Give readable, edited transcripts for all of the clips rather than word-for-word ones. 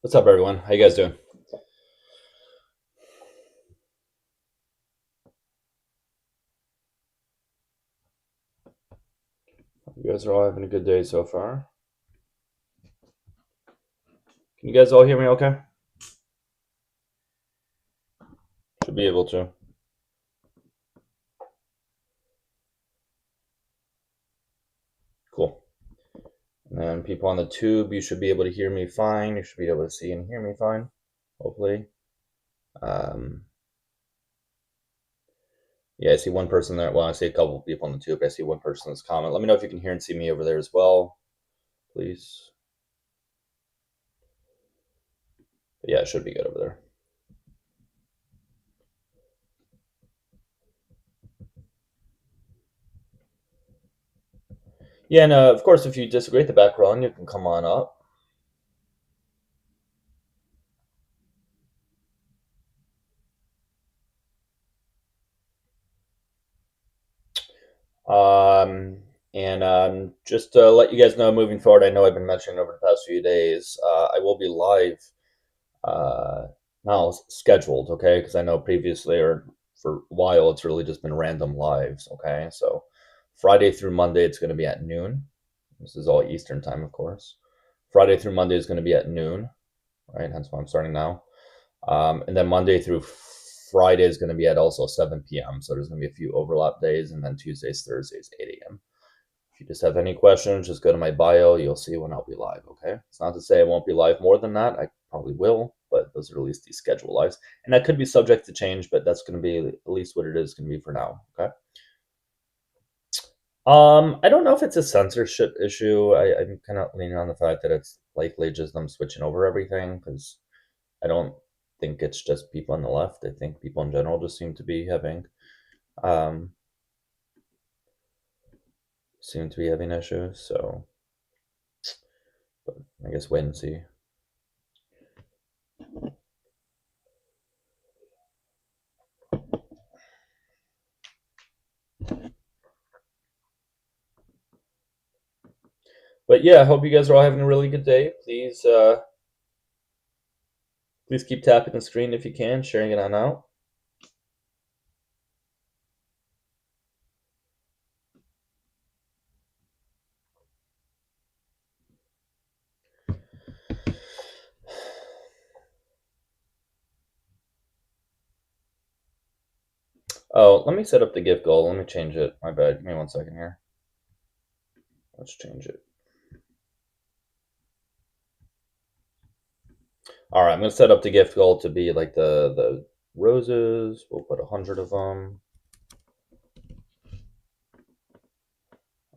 What's up, everyone? How you guys doing? You guys are all having a good day so far. Can you guys all hear me okay? Should be able to. Cool. And then people on the tube, you should be able to hear me fine. You should be able to see and hear me fine, hopefully. Yeah, I see one person there. Well, I see a couple of people on the tube. I see one person that's comment. Let me know if you can hear and see me over there as well, please. But yeah, it should be good over there. Yeah, and of course, if you disagree with the background, you can come on up. And just to let you guys know, moving forward, I know I've been mentioning over the past few days, I will be live now scheduled, okay? Because I know previously or for a while it's really just been random lives, okay? So Friday through Monday it's going to be at noon. This is all Eastern time, of course. Friday through Monday is going to be at noon, right? Hence why I'm starting now. And then Monday through Friday is going to be at also 7 p.m. So there's going to be a few overlap days, and then Tuesdays, Thursdays, 8 a.m. If you just have any questions, just go to my bio. You'll see when I'll be live, okay? It's not to say I won't be live more than that. I probably will, but those are at least the scheduled lives. And that could be subject to change, but that's going to be at least what it is going to be for now, okay? I don't know if it's a censorship issue. I'm kind of leaning on the fact that it's likely just them switching over everything, because I don't think it's just people on the left. I think people in general just seem to be having issues. So, but I guess wait and see. But yeah, I hope you guys are all having a really good day. Please keep tapping the screen if you can, sharing it on out. Oh, let me set up the gift goal. Let me change it. My bad. Give me 1 second here. Let's change it. All right, I'm gonna set up the gift goal to be like the roses. We'll put 100 of them.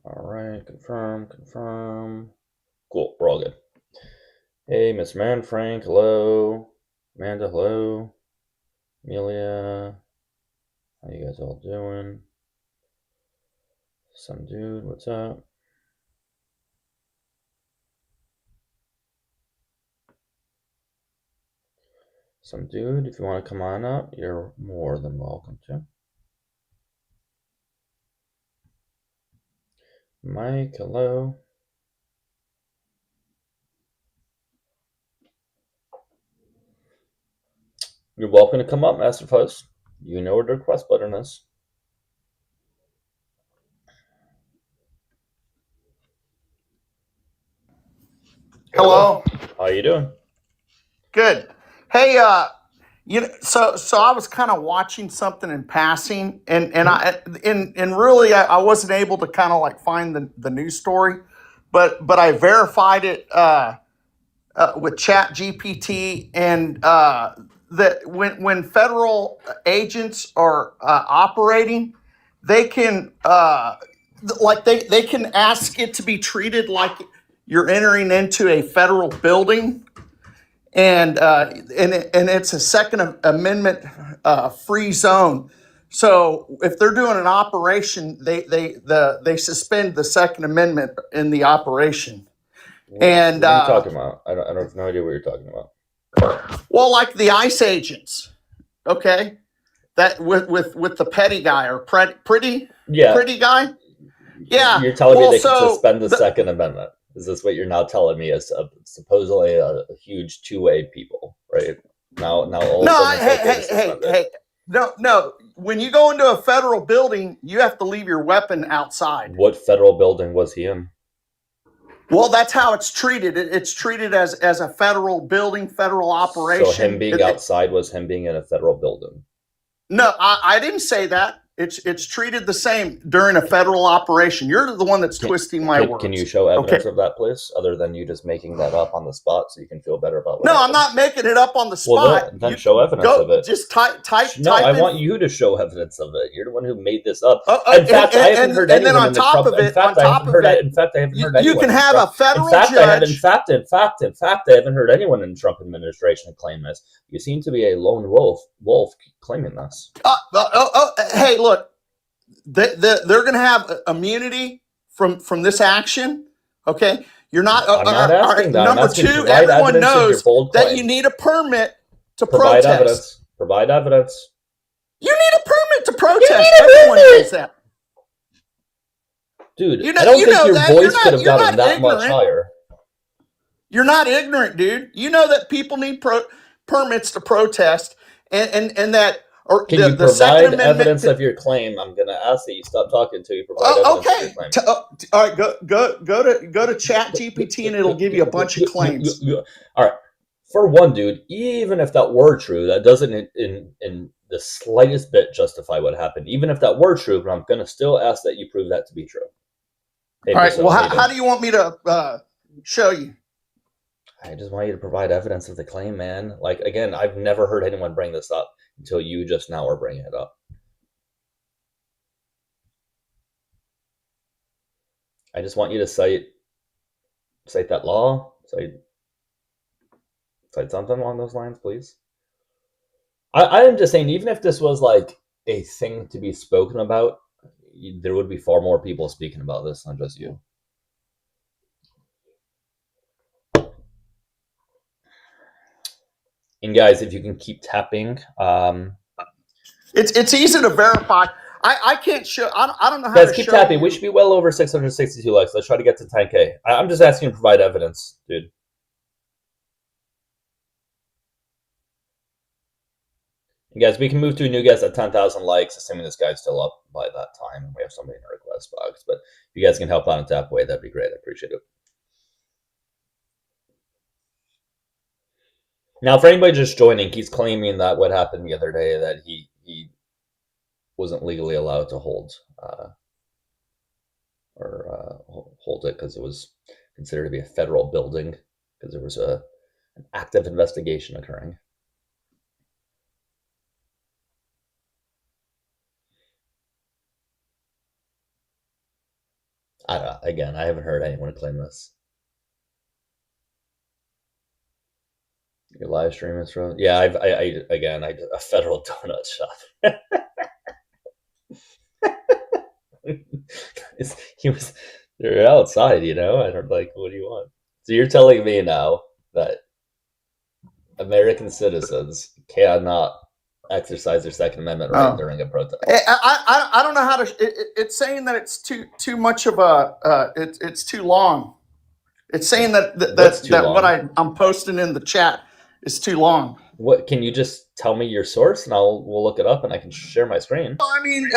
All right, confirm. Cool, we're all good. Hey, Miss Man Frank, hello. Amanda, hello. Amelia, how you guys all doing? Some dude, what's up? Some dude, if you want to come on up, you're more than welcome to. Mike, hello. You're welcome to come up, Master Fuzz. You know where the request button is. Hello. How you doing? Good. Hey, so I was kind of watching something in passing, and really I wasn't able to kind of like find the news story, but I verified it with Chat GPT, and that when federal agents are operating, they can they can ask it to be treated like you're entering into a federal building, and it's a Second Amendment free zone. So if they're doing an operation, they suspend the Second Amendment in the operation. And what are you talking about? I don't have no idea what you're talking about. Well, like the ICE agents, okay, that with the petty guy or pretty Yeah, pretty guy. Yeah, you're telling me well, they can so suspend the Second Amendment. Is this what you're now telling me is supposedly a huge two-way people, right? Now all of No, a sudden it's hey, okay to hey, hey, suspend it. hey. No, no. When you go into a federal building, you have to leave your weapon outside. What federal building was he in? Well, that's how it's treated. It's treated as a federal building, federal So him operation. being outside was him being in a federal building. No, I didn't say that. It's treated the same during a federal operation. You're the one that's Can, twisting my can you words. show Okay. evidence of that, please, other than you just making that up on the spot so you can feel better about what No, I'm happened? not making it up on the Well, spot. then You show evidence go of it. just type No, I type in. want you to show evidence of it. You're the one who made this up. Oh, In fact, I haven't heard and then anyone on in the top Trump. of it, on top of it, In fact, I haven't heard you anyone can in the have Trump. a federal judge. In fact, I haven't heard anyone in the Trump administration claim this. You seem to be a lone wolf claiming this. Hey, look, they're going to have immunity from this action. Okay, you're not. I'm not All right. asking that. I'm Number asking two, provide everyone evidence of your knows bold that you claim. need a permit to Provide protest. evidence. Provide evidence. You need a permit to protest. Everyone knows that. Dude, You know, I don't you think know your that. voice could have You're gotten not that much ignorant. higher. You're not ignorant, dude. You know that people need permits to protest, and that or Can you the Second provide Amendment. evidence of your claim? I'm going to ask that you stop talking until you provide evidence of your Okay. claim. All right. Go to Chat GPT and it'll give you a bunch of claims. All right. For one, dude, even if that were true, that doesn't in the slightest bit justify what happened. Even if that were true, but I'm going to still ask that you prove that to be true. All right. Well, how do you want me to show you? I just want you to provide evidence of the claim, man. Like, again, I've never heard anyone bring this up until you just now are bringing it up. I just want you to cite that law, cite something along those lines, please. I'm just saying, even if this was like a thing to be spoken about, there would be far more people speaking about this than just you. And guys, if you can keep tapping, it's easy to verify. I can't show. I don't know how guys, to keep show tapping. you. We should be well over 662 likes. Let's try to get to 10K. I'm just asking you to provide evidence, dude. And guys, we can move to a new guest at 10,000 likes, assuming this guy's still up by that time and we have somebody in the request box. But if you guys can help out and tap away, that'd be great. I appreciate it. Now, for anybody just joining, he's claiming that what happened the other day, that he wasn't legally allowed to hold hold it because it was considered to be a federal building because there was an active investigation occurring. Again, I haven't heard anyone claim this. Your live stream is from a federal donut shop. They're outside, you know. I don't like. What do you want? So you're telling me now that American citizens cannot exercise their Second Amendment right during a protest? I don't know how to. It's saying that it's too much of a. It's too long. It's saying that what I'm posting in the chat is too long. What, can you just tell me your source and we'll look it up and I can share my screen? I mean,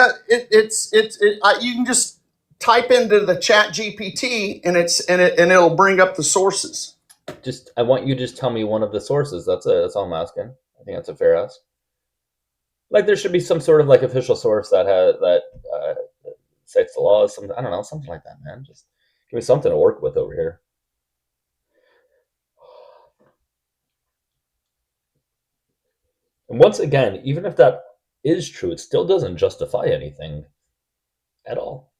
you can just type into the Chat GPT and it'll bring up the sources. I want you to just tell me one of the sources. That's it. That's all I'm asking. I think that's a fair ask. Like, there should be some sort of like official source that cites the laws. I don't know, something like that, man. Just give me something to work with over here. And once again, even if that is true, it still doesn't justify anything at all.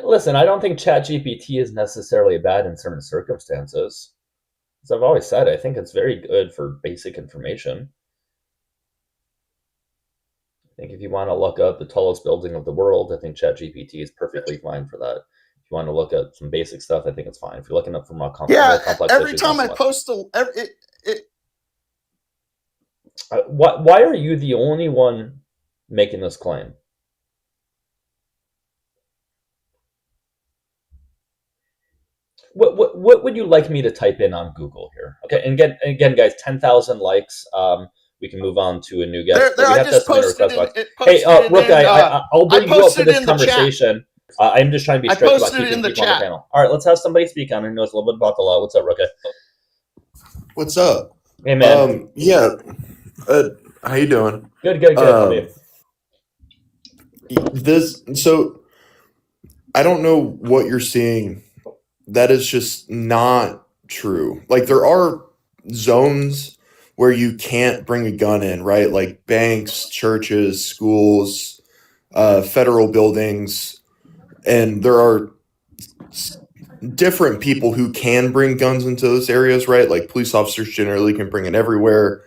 Listen, I don't think ChatGPT is necessarily bad in certain circumstances. As I've always said, I think it's very good for basic information. I think if you want to look up the tallest building of the world, I think ChatGPT is perfectly fine for that. If you want to look at some basic stuff, I think it's fine. If you're looking up for more complex every issues, time I post why are you the only one making this claim? What would you like me to type in on Google here? Okay, and again, guys, 10,000 likes. We can move on to a new guest, but we I have to have just somebody to posted request in box. it. Hey, Posted it Rook, in. I'll I bring you up for posted it this in the chat. conversation. I'm just trying to be I strict about posted it keeping in the people on the chat. panel. All right, let's have somebody speak on it who knows a little bit about the law. What's up, Rook? What's up? Hey, man. Yeah. How you doing? Good. How are you? So I don't know what you're seeing. That is just not true. Like there are zones where you can't bring a gun in, right? Like banks, churches, schools, federal buildings, and there are different people who can bring guns into those areas, right? Like police officers generally can bring it everywhere.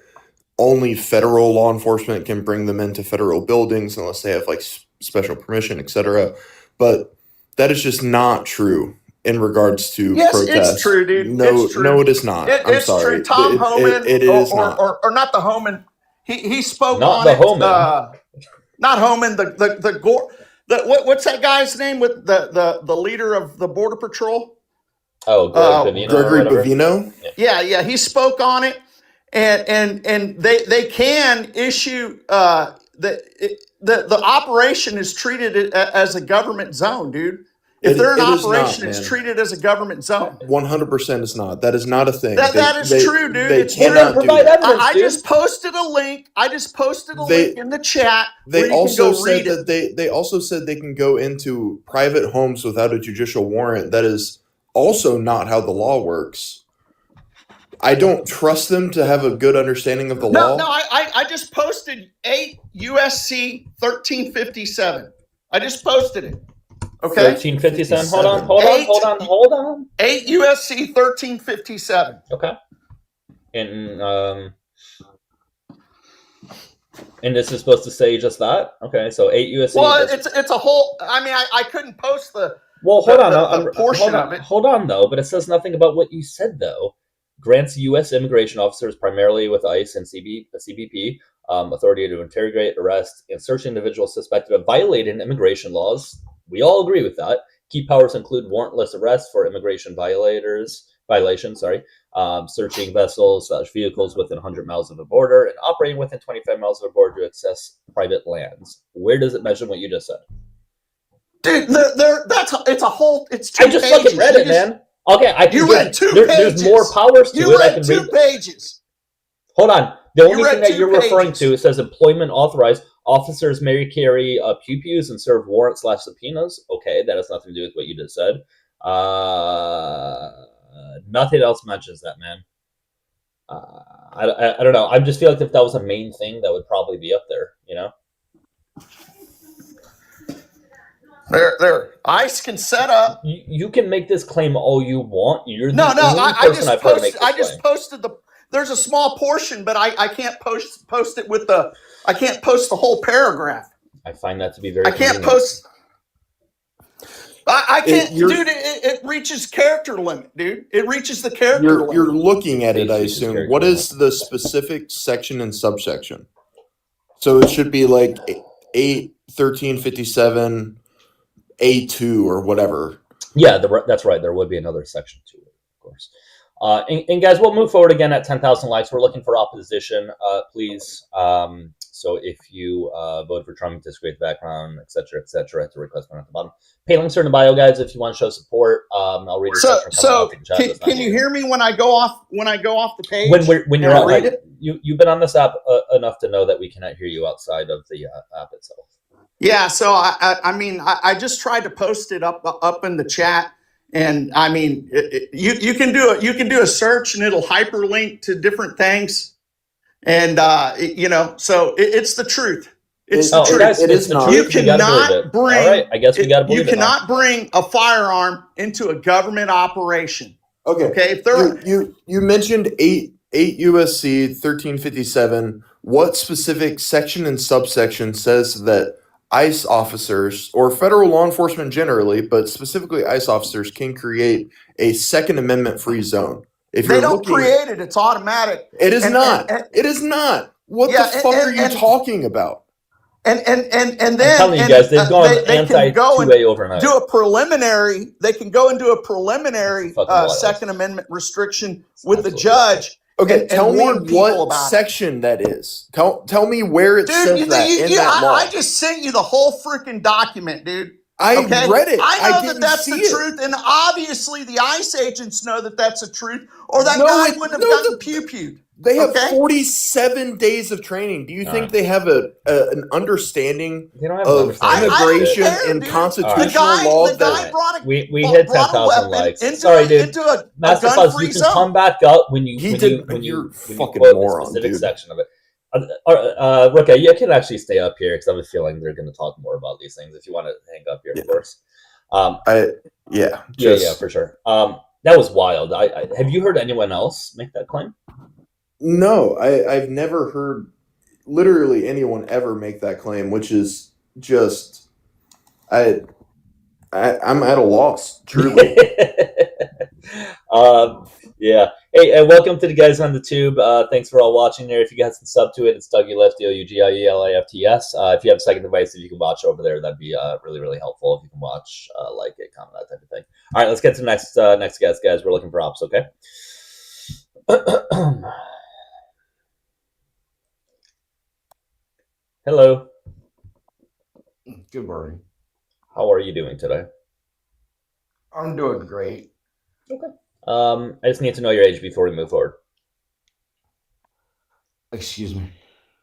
Only federal law enforcement can bring them into federal buildings unless they have like special permission, etc. But that is just not true in regards to protests. It's true, dude. No, it's true. No, it is not. I'm sorry. True. Tom Homan, it is not. Or not the Homan. He spoke Not on the it. Homan. Not Homan. The Gore. What's that guy's name with the leader of the Border Patrol? Oh, Gregory Bavino. Yeah. He spoke on it, and they can issue the operation is treated as a government zone, dude. If they're an operation, it's treated as a government zone. 100% is not. That is not a thing. That is true, dude. They cannot provide evidence. I just posted a link. Link in the chat. They also said that they also said they can go into private homes without a judicial warrant. That is also not how the law works. I don't trust them to have a good understanding of the law. No, I just posted 8 USC 1357. I just posted it. Okay. 1357. Hold on. 8 USC 1357. Okay. And this is supposed to say just that? Okay, so 8 USC. Well, it's a whole. I mean, I couldn't post the. Well, hold on. The portion of it. Hold on, though. But it says nothing about what you said, though. Grants U.S. immigration officers, primarily with ICE and CBP, authority to interrogate, arrest, and search individuals suspected of violating immigration laws. We all agree with that. Key powers include warrantless arrests for immigration violations, searching vessels, vehicles within 100 miles of the border, and operating within 25 miles of the border to access private lands. Where does it mention what you just said? Dude, it's a whole. It's 2 pages. I just fucking read it, man. Okay, you read 2 pages. There's more powers to it. You read 2 pages. Hold on. The only thing that you're referring to, it says employment authorized. Officers may carry pew-pews and serve warrants/subpoenas. Okay, that has nothing to do with what you just said. Nothing else mentions that, man. I don't know. I just feel like if that was a main thing, that would probably be up there, you know? There. ICE can set up. You can make this claim all you want. You're no. I just posted the. There's a small portion, but I can't post it with the. I can't post the whole paragraph. I find that to be very. I can't post. I can't, dude. It reaches character limit, dude. It reaches the character limit. You're looking at it, I assume. What is the specific section and subsection? So it should be like 8/1357. A2 or whatever. Yeah, that's right. There would be another section to it, of course. And guys, we'll move forward again at 10,000 likes. We're looking for opposition, please. So if you vote for Trump, disagree with the background, etc., at the request button at the bottom. Pay links are in the bio, guys. If you want to show support, I'll read it. So can you hear me when I go off the page? When you're on, you've been on this app enough to know that we cannot hear you outside of the app itself. Yeah, so I just tried to post it up in the chat, and I mean, you can do a search and it'll hyperlink to different things, and so it's the truth. It's the truth. It is not. You cannot bring. All right, I guess we got to believe it. You cannot bring a firearm into a government operation. Okay. If you mentioned 8 USC 1357. What specific section and subsection says that ICE officers or federal law enforcement generally, but specifically ICE officers, can create a Second Amendment free zone? If they don't create it, it's automatic. It is not. It is not. What the fuck are you talking about? and I'm then telling you guys, they've gone they can anti go and 2A overnight. do a preliminary. They can go and do a preliminary Fucking wild. Second Amendment restriction It's with the absolutely wild. judge. Okay, tell me warn people what about it. section that is. Tell me where it says that in that law. I just sent you the whole freaking document, dude. I Okay? read it. I know that didn't that's see the it. truth, and obviously the ICE agents know that that's the truth, or that No, guy it- wouldn't have no, gotten the- pew-pewed. They have Okay. 47 days of training. Do you think they have an understanding They don't have of understanding of immigration shit. care, and dude. constitutional law? The guy That brought a We hit brought a 10,000 weapon likes. into Sorry, a, dude. into a Master Fuzz, gun-free you can zone. come back up when you He when did- you when you're you when you fucking quote moron, the specific dude. section of it. Rookie, you can actually stay up here because I have a feeling they're going to talk more about these things. If you want to hang up here, Yeah. of course. Yeah, for sure. That was wild. Have you heard anyone else make that claim? No, I've never heard literally anyone ever make that claim, which is just I'm at a loss, truly. Yeah. Hey, welcome to the guys on the tube. Thanks for all watching there. If you guys can sub to it, it's Dougielifts, Dougielifts. If you have a second device, if you can watch over there, that'd be really, really helpful. If you can watch, like it, comment, that type of thing. All right, let's get to the next guest, guys. We're looking for ops, okay? Hello. Good morning. How are you doing today? I'm doing great. Okay. I just need to know your age before we move forward. Excuse me.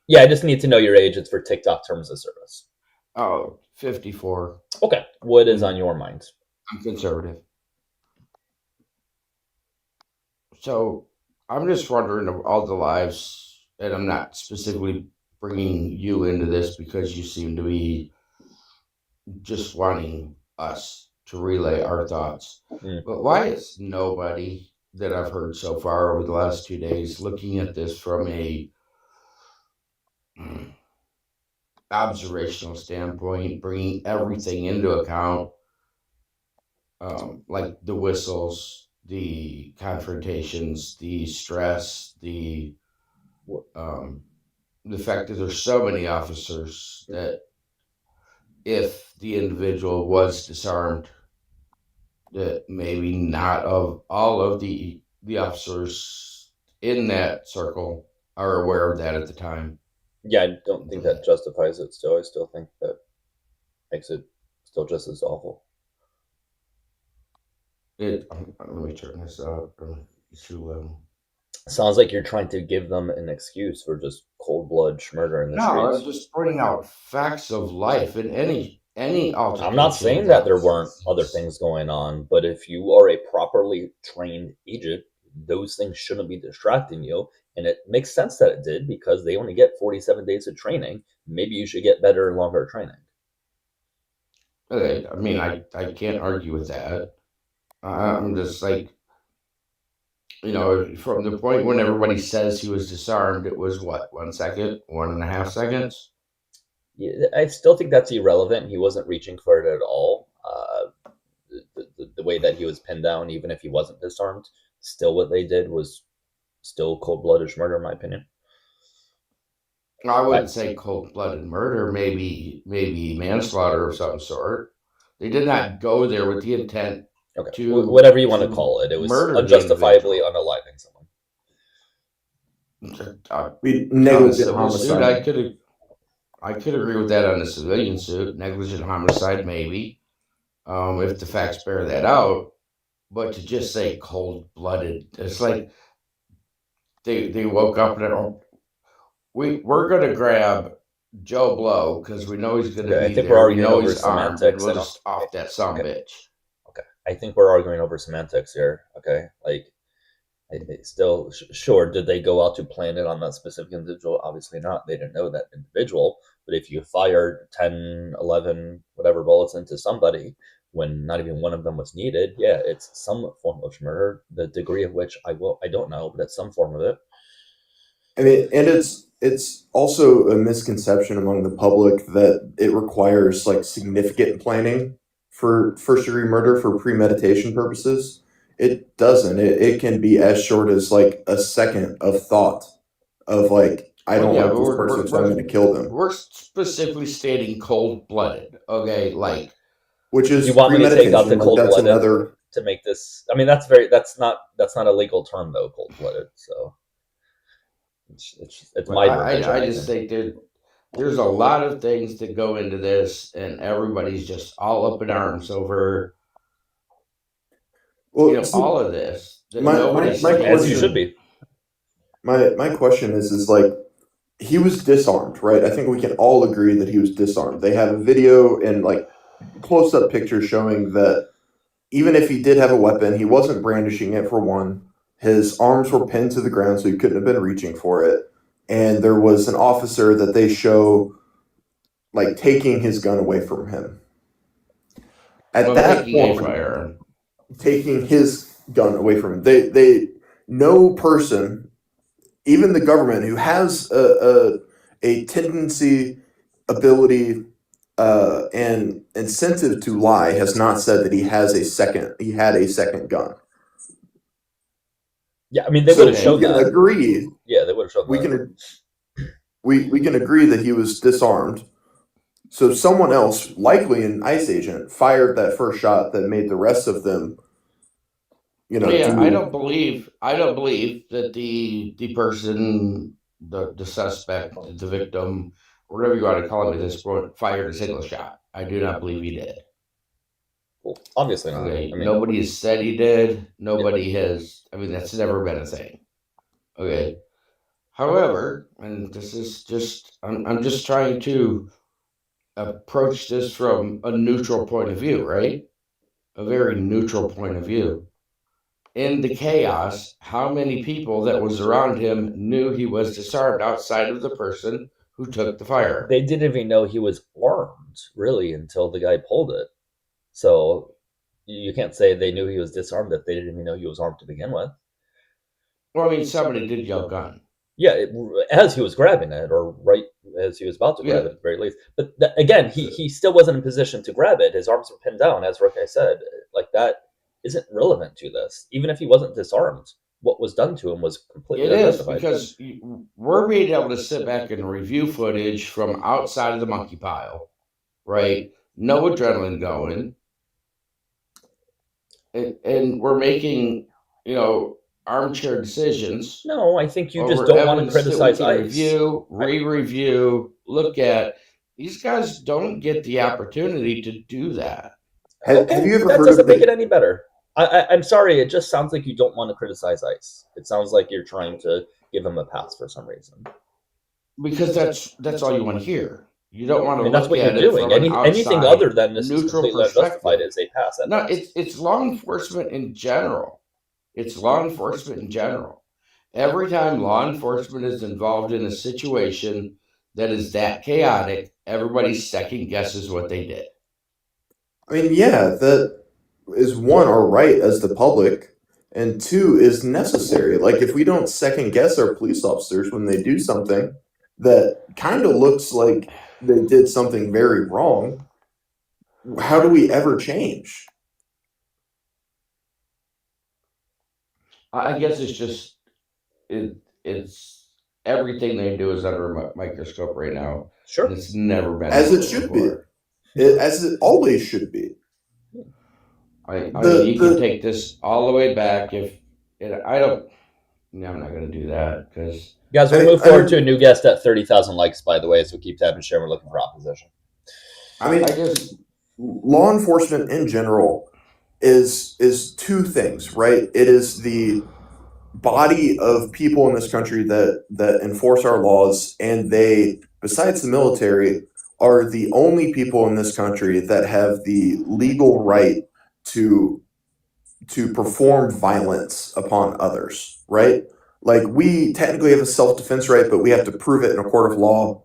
Yeah, I just need to know your age. It's for TikTok terms of service. Oh, 54. Okay. What is on your mind? I'm conservative. So I'm just wondering of all the lives, and I'm not specifically bringing you into this because you seem to be just wanting us to relay our thoughts. But why is nobody that I've heard so far over the last 2 days looking at this from a observational standpoint, bringing everything into account, like the whistles, the confrontations, the stress, the fact that there's so many officers that if the individual was disarmed, that maybe not of all of the officers in that circle are aware of that at the time. Yeah, I don't think that justifies it still. I still think that makes it still just as awful. Let me turn this up. Sounds like you're trying to give them an excuse for just cold blood murder in the No, streets. I'm just pointing out facts of life in any altercation. I'm not saying that there weren't other things going on, but if you are a properly trained agent, those things shouldn't be distracting you. And it makes sense that it did because they only get 47 days of training. Maybe you should get better and longer training. I mean, I can't argue with that. I'm just like, from the point when everybody says he was disarmed, it was what, 1 second, 1.5 seconds? Yeah, I still think that's irrelevant. He wasn't reaching for it at all. The way that he was pinned down, even if he wasn't disarmed, still what they did was still cold-blooded murder, in my opinion. I wouldn't say cold-blooded murder, maybe manslaughter of some sort. They did not go there with the intent to whatever you want to call it. It was unjustifiably unaliving someone. Negligent homicide. I could agree with that on the civilian suit. Negligent homicide, maybe, if the facts bear that out. But to just say cold-blooded, it's like they woke up and we're going to grab Joe Blow because we know he's going to be there. We know he's armed, and we'll just off that bitch. Okay, I think we're arguing over semantics here. Okay, like. Still, sure, did they go out to plan it on that specific individual? Obviously not. They didn't know that individual. But if you fired 10, 11, whatever bullets into somebody when not even one of them was needed, yeah, it's some form of murder. The degree of which I don't know, but it's some form of it. I mean, and it's also a misconception among the public that it requires like significant planning for first-degree murder for premeditation purposes. It doesn't. It can be as short as like a second of thought of like I Well, don't yeah, like but this person, so I'm going to kill them, we're specifically stating cold blooded. Okay, like which Do you is want me to take out the premeditation. Like cold that's blooded another. to make this? I mean, that's not a legal term though, cold blooded. So it's but my verbiage, I I just think. think there's a lot of things that go into this, and everybody's just all up in arms over Well, see, all of this that my nobody's As you should question, stating. be. my question is like he was disarmed, right? I think we can all agree that he was disarmed. They have a video and like close up pictures showing that even if he did have a weapon, he wasn't brandishing it for one. His arms were pinned to the ground, so he couldn't have been reaching for it. And there was an officer that they show like taking his gun away from him. At Well, that taking a point, firearm. taking his gun away from him, they no person, even the government, who has a tendency, ability, and incentive to lie, has not said that he had a second gun. Yeah, I mean, they would So have Okay, shown we can that. agree. Yeah, they would have shown We that. can we can agree that he was disarmed. So someone else, likely an ICE agent, fired that first shot that made the rest of them, yeah, I don't do. believe that the person, the suspect, the victim, whatever you want to call him at this point, fired a single shot. I do not believe he did. Well, obviously not. Okay, I mean, nobody has said he did. Nobody has. I mean, that's never been a thing. Okay. However, and this is just, I'm just trying to approach this from a neutral point of view, right? A very neutral point of view. In the chaos, how many people that was around him knew he was disarmed outside of the person who took the fire? they didn't even know he was armed, really, until the guy pulled it. So you can't say they knew he was disarmed if they didn't even know he was armed to begin with. Well, I mean, somebody did yell gun. Yeah, as he was grabbing it, or right as he was about to grab Yeah. it, at the very least. But again, he still wasn't in position to grab it. His arms were pinned down, as Rick I said. Like that isn't relevant to this. Even if he wasn't disarmed, what was done to him was completely It is unjustified. because we're being able to sit back and review footage from outside of the monkey pile, right? No adrenaline going, and we're making, armchair decisions No, I think you just over don't want to evidence that we criticize can ICE. review, re-review, look at. These guys don't get the opportunity to do that. Have you ever that heard doesn't of make it the? any better. I'm sorry. It just sounds like you don't want to criticize ICE. It sounds like you're trying to give them a pass for some reason. Because that's all you want to hear. You don't want I to mean, that's look what at you're it doing. from an Anything outside, other than this is neutral completely unjustified perspective. is a pass at No, best. it's law enforcement in general. It's law enforcement in general. Every time law enforcement is involved in a situation that is that chaotic, everybody second guesses what they did. I mean, yeah, that is one, our right as the public, and two, is necessary. Like if we don't second guess our police officers when they do something that kind of looks like they did something very wrong, how do we ever change? I guess it's just it's everything they do is under a microscope right now. Sure. And it's never been As that it way should be. before. As it always should be. I mean, you can take this all the way back if I don't. No, I'm not going to do that because Guys, we'll move forward to a new guest at 30,000 likes, by the way, so keep tapping share. We're looking for opposition. I mean, law enforcement in general is two things, right? It is the body of people in this country that enforce our laws, and they, besides the military, are the only people in this country that have the legal right to perform violence upon others, right? Like we technically have a self-defense right, but we have to prove it in a court of law,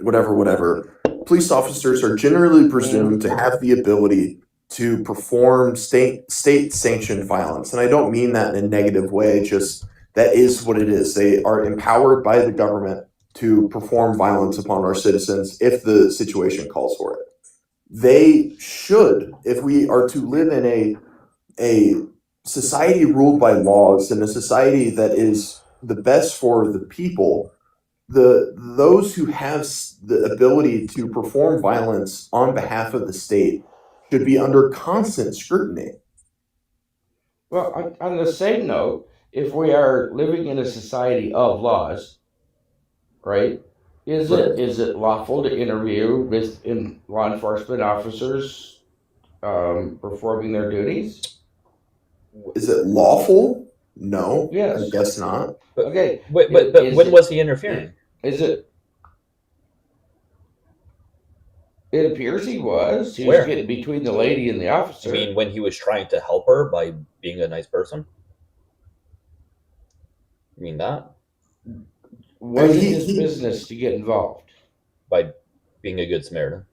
whatever. Police officers are generally presumed to have the ability to perform state sanctioned violence. And I don't mean that in a negative way, just that is what it is. They are empowered by the government to perform violence upon our citizens if the situation calls for it. They should, if we are to live in a society ruled by laws and a society that is the best for the people, those who have the ability to perform violence on behalf of the state should be under constant scrutiny. Well, on the same note, if we are living in a society of laws, right? Is it lawful to interview with law enforcement officers performing their duties? Is it lawful? No, Yes. I guess not. But, Okay. but when was he interfering? Is it? It appears he was. He Where? was getting between the lady and the officer. I mean, when he was trying to help her by being a nice person? You mean that? Was it his business to get involved? By being a good Samaritan.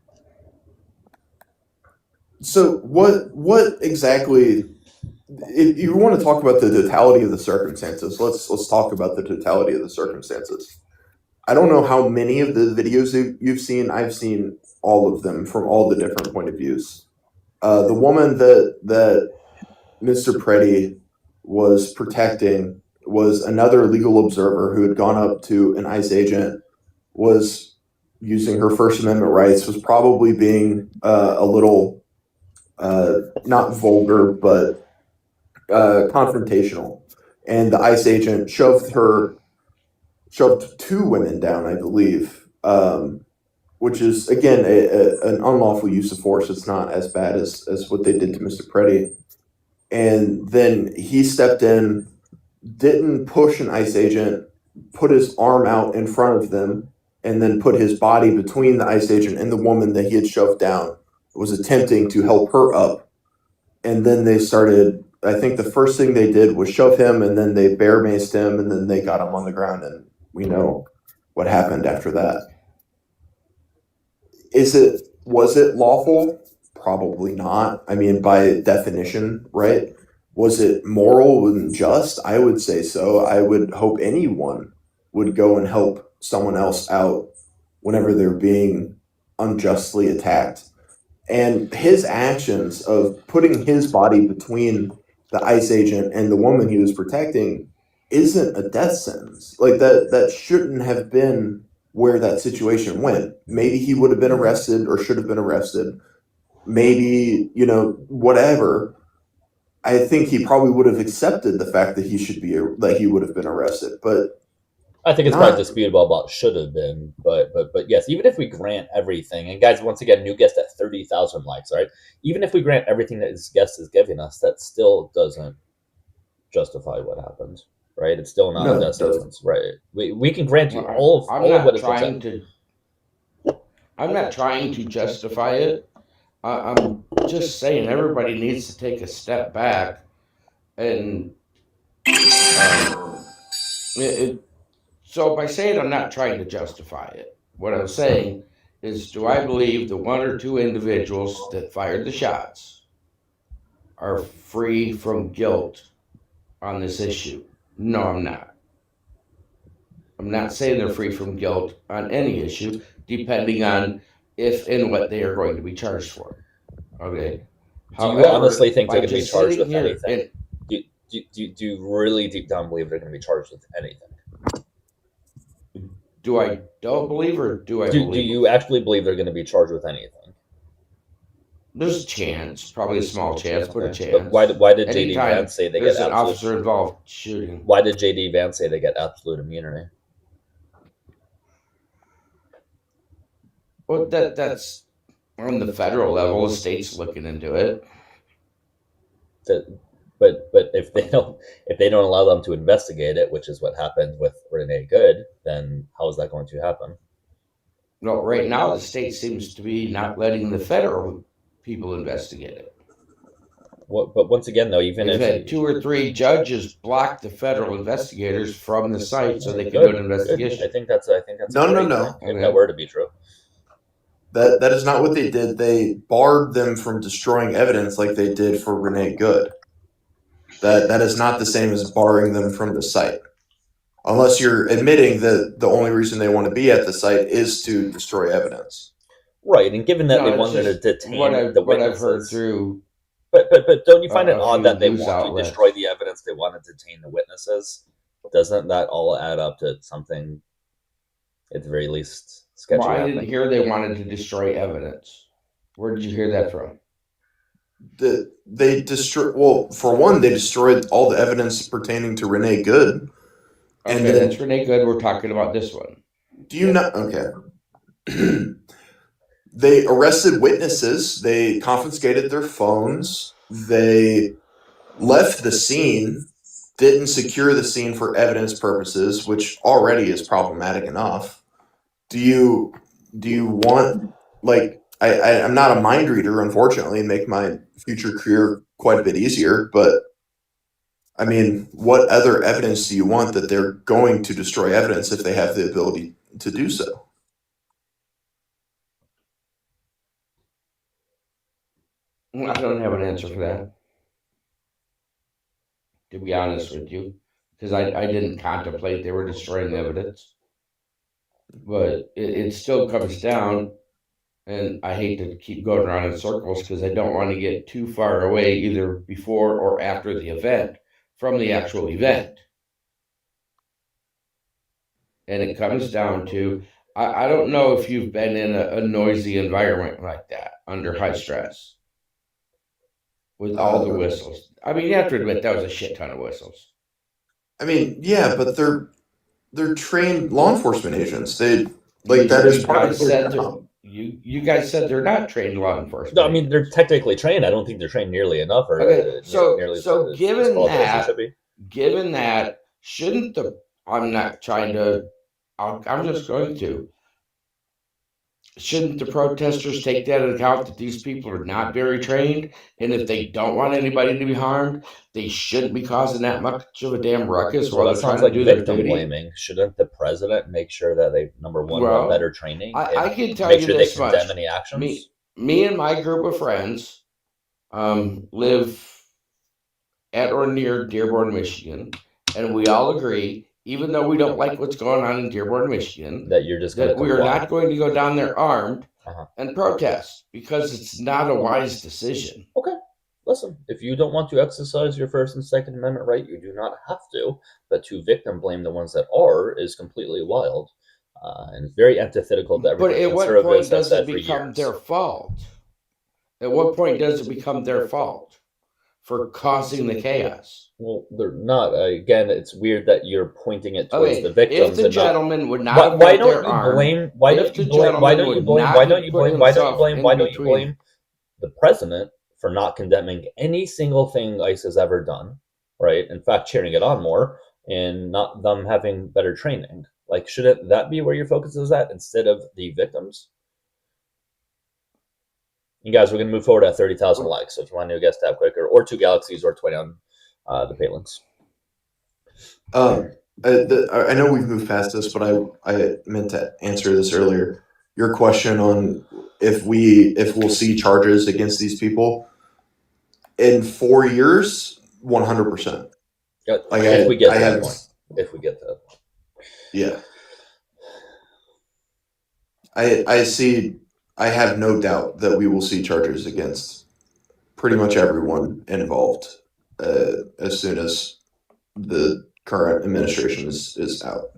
So what exactly, if you want to talk about the totality of the circumstances, let's talk about the totality of the circumstances. I don't know how many of the videos you've seen. I've seen all of them from all the different point of views. The woman that Mr. Preddy was protecting was another legal observer who had gone up to an ICE agent, was using her First Amendment rights, was probably being a little not vulgar, but confrontational. And the ICE agent shoved two women down, I believe, which is, again, an unlawful use of force. It's not as bad as what they did to Mr. Preddy. And then he stepped in, didn't push an ICE agent, put his arm out in front of them, and then put his body between the ICE agent and the woman that he had shoved down, was attempting to help her up. And then they started, I think the first thing they did was shove him, and then they bear maced him, and then they got him on the ground, and we know what happened after that. Was it lawful? Probably not. I mean, by definition, right? Was it moral and just? I would say so. I would hope anyone would go and help someone else out whenever they're being unjustly attacked. And his actions of putting his body between the ICE agent and the woman he was protecting isn't a death sentence. Like that shouldn't have been where that situation went. Maybe he would have been arrested or should have been arrested. Maybe, whatever. I think he probably would have accepted the fact that he would have been arrested. But I think it's probably disputable about should have been, but yes, even if we grant everything, and guys, once again, new guest at 30,000 likes, right? Even if we grant everything that this guest is giving us, that still doesn't justify what happened, right? It's still not a death sentence, right? We can grant you all of what is presented. I'm not trying to justify it. I'm just saying everybody needs to take a step back and so by saying I'm not trying to justify it, what I'm saying is, do I believe the one or two individuals that fired the shots are free from guilt on this issue? No, I'm not. I'm not saying they're free from guilt on any issue, depending on if and what they are going to be charged for. Okay. Do you honestly think they're going to be charged with anything? Do you really deep down believe they're going to be charged with anything? Do I don't believe, or do I believe? Do you actually believe they're going to be charged with anything? There's a chance, probably a small chance, but a chance. But why did JD Vance say they get an officer involved shooting? Why did JD Vance say they get absolute immunity? Well, that's on the federal level. The state's looking into it. But if they don't allow them to investigate it, which is what happened with Renee Good, then how is that going to happen? Well, right now the state seems to be not letting the federal people investigate it. But once again, though, even if had 2 or 3 judges block the federal investigators from the site so they can do an investigation. I think that's no. If that were to be true. That is not what they did. They barred them from destroying evidence like they did for Renee Good. That is not the same as barring them from the site. Unless you're admitting that the only reason they want to be at the site is to destroy evidence. Right, and given that they wanted to detain the witnesses. What I've heard through... But don't you find it odd that they want to destroy the evidence, they want to detain the witnesses? Doesn't that all add up to something at the very least, sketchy Well, I happening. didn't hear they wanted to destroy evidence. Where did you hear that from? They destroy. Well, for one, they destroyed all the evidence pertaining to Renee Good, and Okay, then that's Renee Good. We're talking about this one. do you not? Okay. They arrested witnesses. They confiscated their phones. They left the scene. Didn't secure the scene for evidence purposes, which already is problematic enough. Do you want, like, I'm not a mind reader, unfortunately, and make my future career quite a bit easier, but I mean, what other evidence do you want that they're going to destroy evidence if they have the ability to do so? I don't have an answer for that, to be honest with you, because I didn't contemplate they were destroying evidence. But it still comes down, and I hate to keep going around in circles because I don't want to get too far away either before or after the event from the actual event. And it comes down to I don't know if you've been in a noisy environment like that under high stress with all the whistles. I mean, you have to admit that was a shit ton of whistles. I mean, yeah, but they're trained law enforcement agents. They like that is You part of guys their said job. you guys said they're not trained law No, enforcement I mean, they're agents. technically trained. I don't think they're trained nearly enough or Okay, nearly so as qualified as they should be. given that, shouldn't the I'm not trying to I'm just going to shouldn't the protesters take that into account that these people are not very trained, and if they don't want anybody to be harmed, they shouldn't be causing that much of a damn ruckus So while that they're sounds trying to like do their victim duty? blaming. Shouldn't the president make sure that they, number one, run Well, better training I and can tell make you sure they this condemn much: any actions? me and my group of friends live at or near Dearborn, Michigan, and we all agree, even though we don't like what's going on in Dearborn, Michigan, That you're just going to that we are comply. not going to go down there armed Uh-huh. and protest because it's not a wise decision. Okay. Listen, if you don't want to exercise your First and Second Amendment right, you do not have to. But to victim blame the ones that are is completely wild and very antithetical to But everything at what conservatives point have does it said for become years. their fault? At what point does it become their fault for causing the chaos? Well, they're not. Again, it's weird that you're pointing it towards the Okay, if victims the and not. gentleman would not have Why went don't there you armed, blame? Why if don't the you blame? Why gentleman don't you would blame? Why not don't have you put blame? Why don't you himself blame? in Why don't you between. blame the president for not condemning any single thing ICE has ever done? Right. In fact, cheering it on more and not them having better training. Like, shouldn't that be where your focus is at instead of the victims? You guys, we're gonna move forward at 30,000 likes. So if you want to do a guest tab quicker, or two galaxies, or 20 on the pay links. I know we've moved past this, but I meant to answer this earlier. Your question on if we'll see charges against these people in 4 years, 100%. Like If we get I to that have, point. If we get to that point. yeah, I see. I have no doubt that we will see charges against pretty much everyone involved as soon as the current administration is out.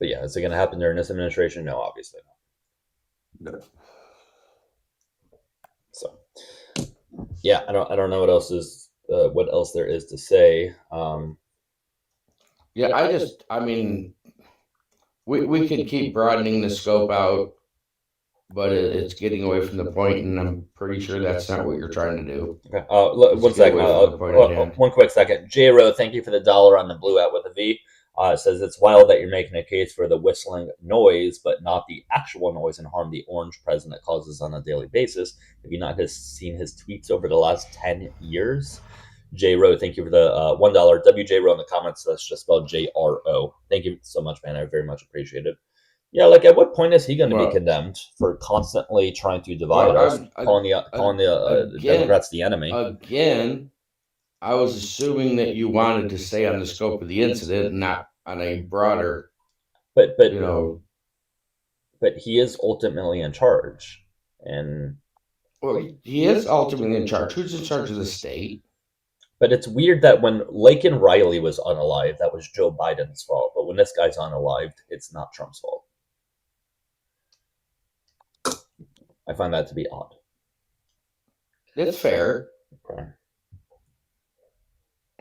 But yeah, is it going to happen during this administration? No, obviously not. No. So, yeah, I don't know what else there is to say. Yeah, I mean, we could keep broadening the scope out, but it's getting away from the point, and I'm pretty sure that's not what you're trying to do. Okay. One second. One quick second. J Ro, thank you for the $1 on the blue out with a V. It says it's wild that you're making a case for the whistling noise, but not the actual noise and harm the orange president causes on a daily basis. Have you not seen his tweets over the last 10 years? J Ro, thank you for the $1. WJ Ro in the comments. That's just spelled JRO. Thank you so much, man. I very much appreciate it. Yeah, like at what point is he going to be condemned for constantly trying to divide us, calling the Democrats the enemy? Again, I was assuming that you wanted to stay on the scope of the incident, and not on a broader. But you know, but he is ultimately in charge, and well, he is ultimately in charge. Who's in charge of the state? But it's weird that when Laken Riley was unalived, that was Joe Biden's fault. But when this guy's unalived, it's not Trump's fault. I find that to be odd. It's fair. Okay.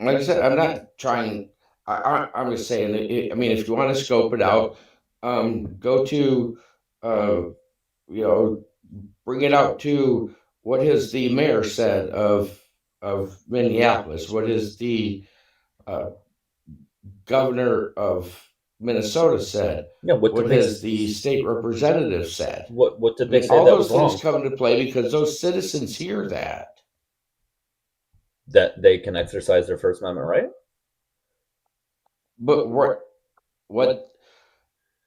Like I said, I'm not trying. I'm just saying. I mean, if you want to scope it out, go to, you know, bring it out to what has the mayor said of Minneapolis? What has the uh, governor of Minnesota said? Yeah. What has the state representative said? What I did they mean, say all that those was wrong? things come into play because those citizens hear that. That they can exercise their First Amendment right? But what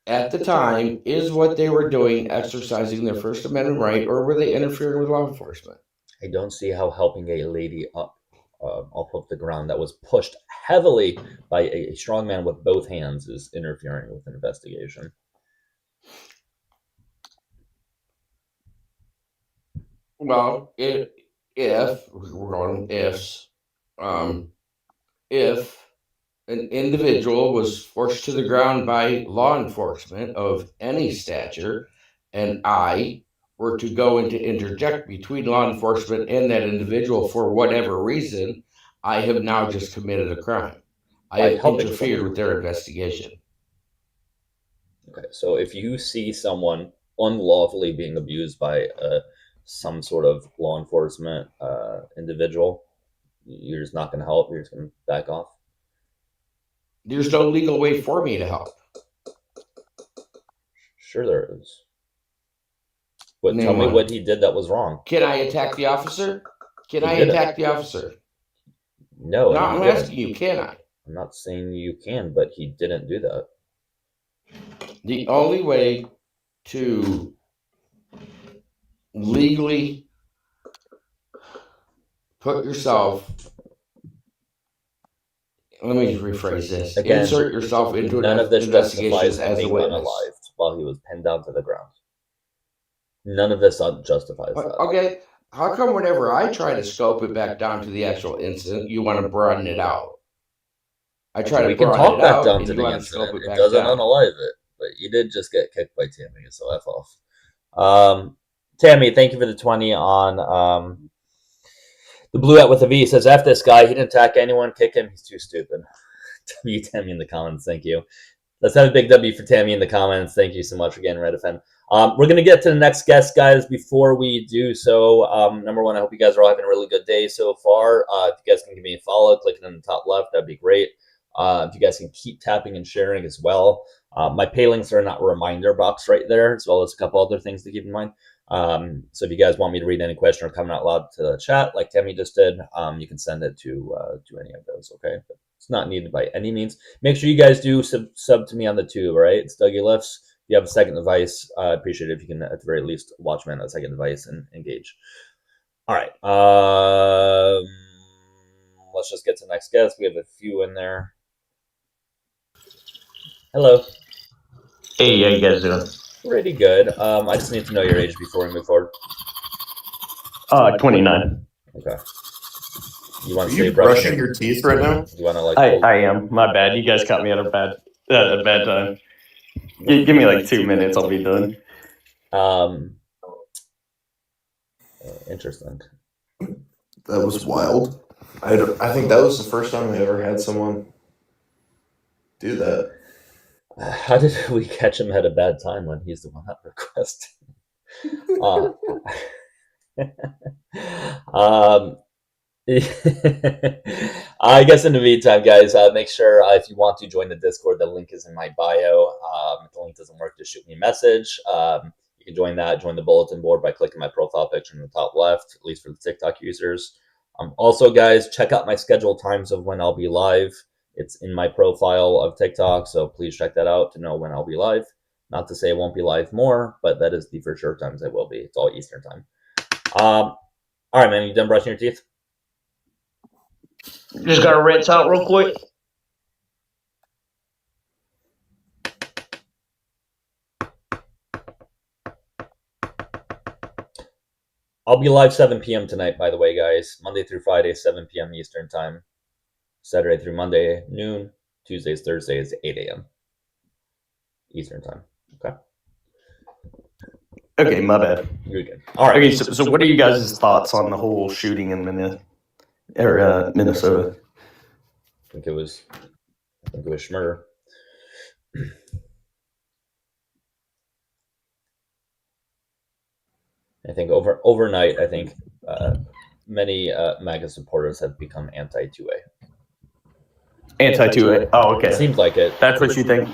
at the time is what they were doing, exercising their First Amendment right, or were they interfering with law enforcement? I don't see how helping a lady up off of the ground that was pushed heavily by a strong man with both hands is interfering with an investigation. Well, if we're going ifs, um, if an individual was forced to the ground by law enforcement of any stature, and I were to go and to interject between law enforcement and that individual for whatever reason, I have now just committed a crime. I By have helping interfered someone. with their investigation. Okay, so if you see someone unlawfully being abused by some sort of law enforcement individual, you're just not going to help. You're just going to back off. There's no legal way for me to help. Sure, there is. But Name tell me one. what he did that was wrong. Can I attack the officer? Can He I didn't. attack the officer? No, No, and I'm he didn't. asking you, can I? I'm not saying you can, but he didn't do that. The only way to legally put yourself, let me rephrase this, Again, insert yourself into none of this investigations justifies him as a being witness. unalived while he was pinned down to the ground. None of this justifies that. Okay, how come whenever I try to scope it back down to the actual incident, you want to broaden it out? I try We to can broaden talk it back out, down and to you the want to scope incident. it It back doesn't down. unalive it, but you did just get kicked by Tammy, so F off. Tammy, thank you for the 20 on the blue hat with a V. Says, F this guy. He didn't attack anyone. Kick him. He's too stupid. W Tammy in the comments. Thank you. Let's have a big W for Tammy in the comments. Thank you so much again, Redfin. We're going to get to the next guest, guys. Before we do so, number one, I hope you guys are all having a really good day so far. If you guys can give me a follow, clicking in the top left, that'd be great. If you guys can keep tapping and sharing as well. My pay links are in that reminder box right there, as well as a couple other things to keep in mind. So if you guys want me to read any question or comment out loud to the chat, like Tammy just did, you can send it to any of those, okay? But it's not needed by any means. Make sure you guys do sub to me on the tube, all right? It's Dougielifts. If you have a second device, I appreciate it if you can, at the very least, watch me on that second device and engage. All right. Let's just get to the next guest. We have a few in there. Hello. Hey, how you guys doing? Pretty good. I just need to know your age before we move forward. 29. Okay. You want Are to say you brushing your teeth right now? You want to like? I am. My bad. You guys caught me at a bad time. Give me like 2 minutes. I'll be done. Interesting. That was wild. I think that was the first time I ever had someone do that. How did we catch him at a bad time when he's the one that requested? I guess in the meantime, guys, make sure if you want to join the Discord, the link is in my bio. If the link doesn't work, just shoot me a message. You can join that, join the bulletin board by clicking my profile picture in the top left, at least for the TikTok users. Also, guys, check out my scheduled times of when I'll be live. It's in my profile of TikTok, so please check that out to know when I'll be live. Not to say I won't be live more, but that is the for sure times I will be. It's all Eastern time. All right, man, you done brushing your teeth? Just gotta rinse out real quick. I'll be live 7 p.m. tonight, by the way, guys. Monday through Friday, 7 p.m. Eastern time. Saturday through Monday, noon. Tuesdays, Thursdays, 8 a.m. Eastern time. Okay. Okay, my bad. You're good. All right. Okay, so what are you guys' thoughts on the whole shooting in Minnesota? I think it was Schmurder. I think overnight, I think many MAGA supporters have become anti-2A. Anti-2A. Oh, okay. It seems like it. That's what you think?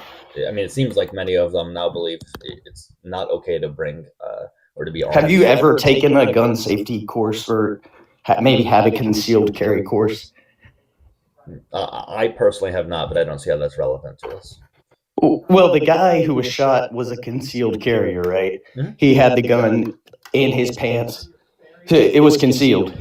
I mean, it seems like many of them now believe it's not okay to bring or to be armed. Have you ever taken a gun safety course or maybe have a concealed carry course? I personally have not, but I don't see how that's relevant to us. Well, the guy who was shot was a concealed carrier, right? Mm-hmm. He had the gun in his pants. It was concealed.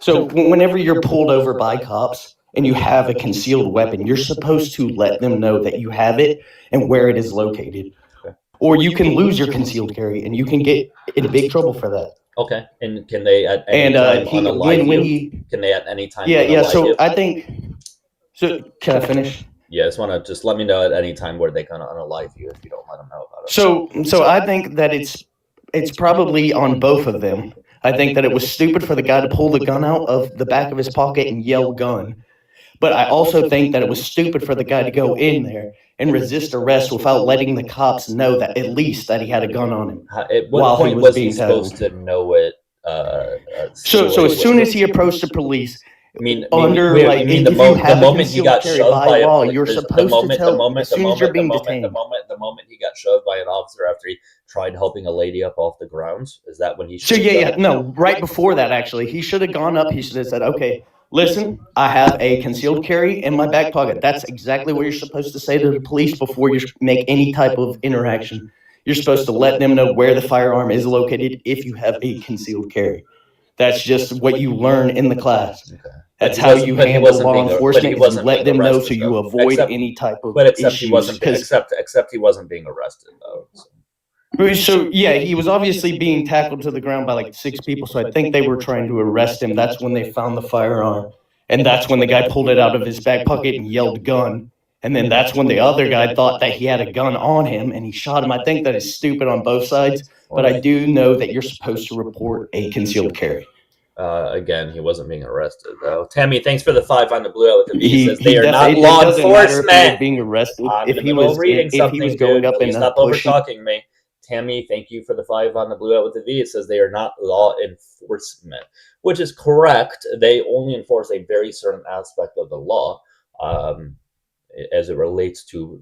So whenever you're pulled over by cops and you have a concealed weapon, you're supposed to let them know that you have it and where it is located. Okay. Or you can lose your concealed carry and you can get in big trouble for that. Okay, and can they at any time unalive you? Can they at any time? Yeah. So you? I think. So can I finish? Yeah, just let me know at any time where they kind of unalive you if you don't let them know about it. So I think that it's probably on both of them. I think that it was stupid for the guy to pull the gun out of the back of his pocket and yell gun. But I also think that it was stupid for the guy to go in there and resist arrest without letting the cops know that at least that he had a gun on him. At what point was he supposed to know it? So as soon as he approached the police, I mean, the moment he got shoved by law, you're supposed to tell as soon as you're being detained. The moment he got shoved by an officer after he tried helping a lady up off the ground, is that when he? So no, right before that actually, he should have gone up. He should have said, "Okay, listen, I have a concealed carry in my back pocket." That's exactly what you're supposed to say to the police before you make any type of interaction. You're supposed to let them know where the firearm is located if you have a concealed carry. That's just what you learn in the class. Okay. That's how you handle law enforcement. You let them know so you avoid any type of issues. Except he wasn't being arrested though. So yeah, he was obviously being tackled to the ground by like 6 people. So I think they were trying to arrest him. That's when they found the firearm, and that's when the guy pulled it out of his back pocket and yelled "gun." And then that's when the other guy thought that he had a gun on him and he shot him. I think that is stupid on both sides, but I do know that you're supposed to report a concealed carry. Again, he wasn't being arrested though. Tammy, thanks for the 5 on the blue out with the V. Says they are not it law doesn't matter enforcement. If he was being arrested, if he was going up and stop over talking me. Tammy, thank you for the 5 on the blue out with the V. It says they are not law enforcement, which is correct. They only enforce a very certain aspect of the law. As it relates to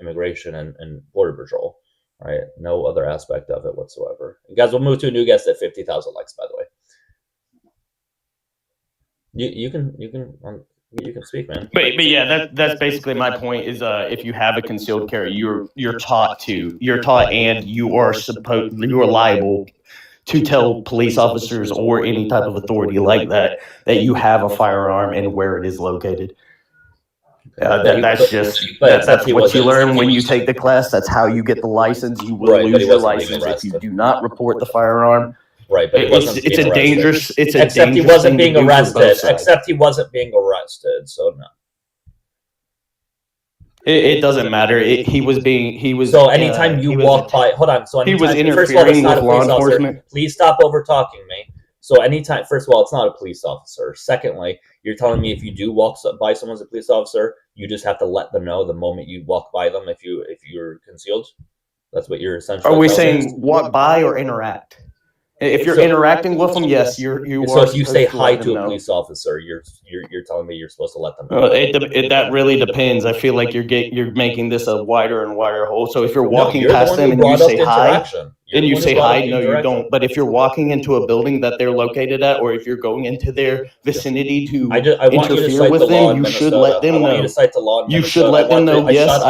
immigration and border patrol, right? No other aspect of it whatsoever. And guys, we'll move to a new guest at 50,000 likes. By the way, you can speak, man. But yeah, that's basically my point. Is if you have a concealed carry, you're taught and you are liable to tell police officers or any type of authority like that you have a firearm and where it is located. That's what you learn when you take the class. That's how you get the license. You will lose your license if you do not report the firearm. Right, but it's a dangerous. Except he wasn't being arrested. Except he wasn't being arrested. So no. It doesn't matter. He was. So anytime you walk by, hold on. So he was interfering with law enforcement. Please stop over talking me. So anytime, first of all, it's not a police officer. Secondly, you're telling me if you do walk by someone as a police officer, you just have to let them know the moment you walk by them if you're concealed. That's what you're essentially. Are we saying walk by or interact? If you're interacting with them, yes, you. So if you say hi to a police officer, you're telling me you're supposed to let them know. That really depends. I feel like you're making this a wider and wider hole. So if you're walking past them and you say hi, and you say hi, no, you don't. But if you're walking into a building that they're located at, or if you're going into their vicinity to interfere with them, you should let them know. You should let them know. Yes,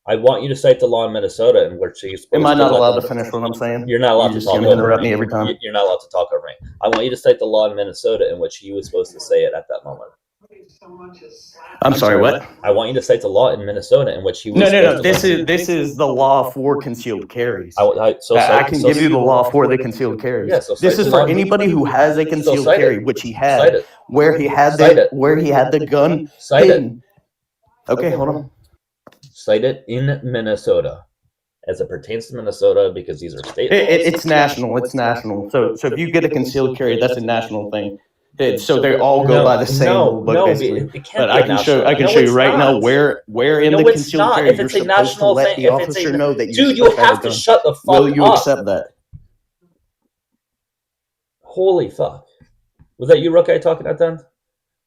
I want you to cite the law in Minnesota in which he's supposed Am I not allowed to finish what I'm saying? You're not allowed to talk over me. Interrupt me every time. You're not allowed to talk over me. I want you to cite the law in Minnesota in which he was supposed to say it at that moment. I'm sorry, what? I want you to cite the law in Minnesota in which he was. No. This is the law for concealed carries. I can give you the law for the concealed carries. Yeah, so this is for anybody who has a concealed carry, which he had, where he had the gun hidden. Okay, hold on. Cite it in Minnesota, as it pertains to Minnesota, because these are state laws. It's national. It's national. So if you get a concealed carry, that's a national thing. So they all go by the same rule book, basically. It can't But be I can show you right now where in the concealed carry you're supposed to let the officer know that you're dude, you have to shut the fuck up. Will you accept that? Holy fuck! Was that you, Rook, I talking at then?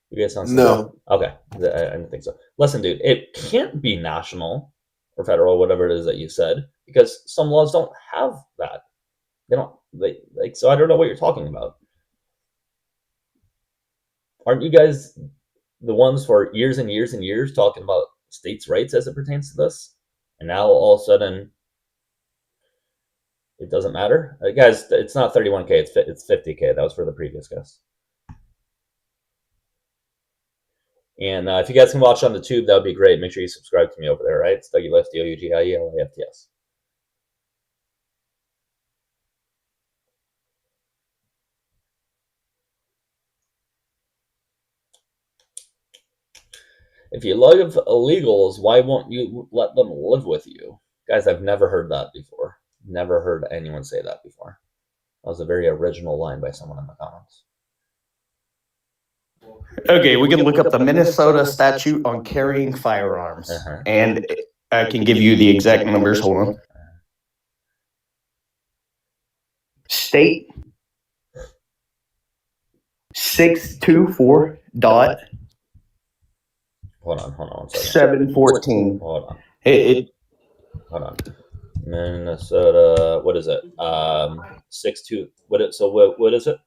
You guys sound No. Okay, I didn't think so. Listen, dude, it can't be national or federal, whatever it is that you said, because some laws don't have that. They don't. So I don't know what you're talking about. Aren't you guys the ones for years and years and years talking about states' rights as it pertains to this? And now all of a sudden, it doesn't matter? Guys, it's not 31K, it's 50K. That was for the previous guest. And if you guys can watch on the tube, that would be great. Make sure you subscribe to me over there, right? It's Dougielifts, Dougielifts. If you love illegals, why won't you let them live with you? Guys, I've never heard that before. Never heard anyone say that before. That was a very original line by someone in the comments. Okay, we can look up the Minnesota statute on carrying firearms. And I can give you the exact numbers. Hold on. State 624 dot. Hold on 1 second. 714. Hold on. Hold on. Minnesota, what is it? 62. What is it?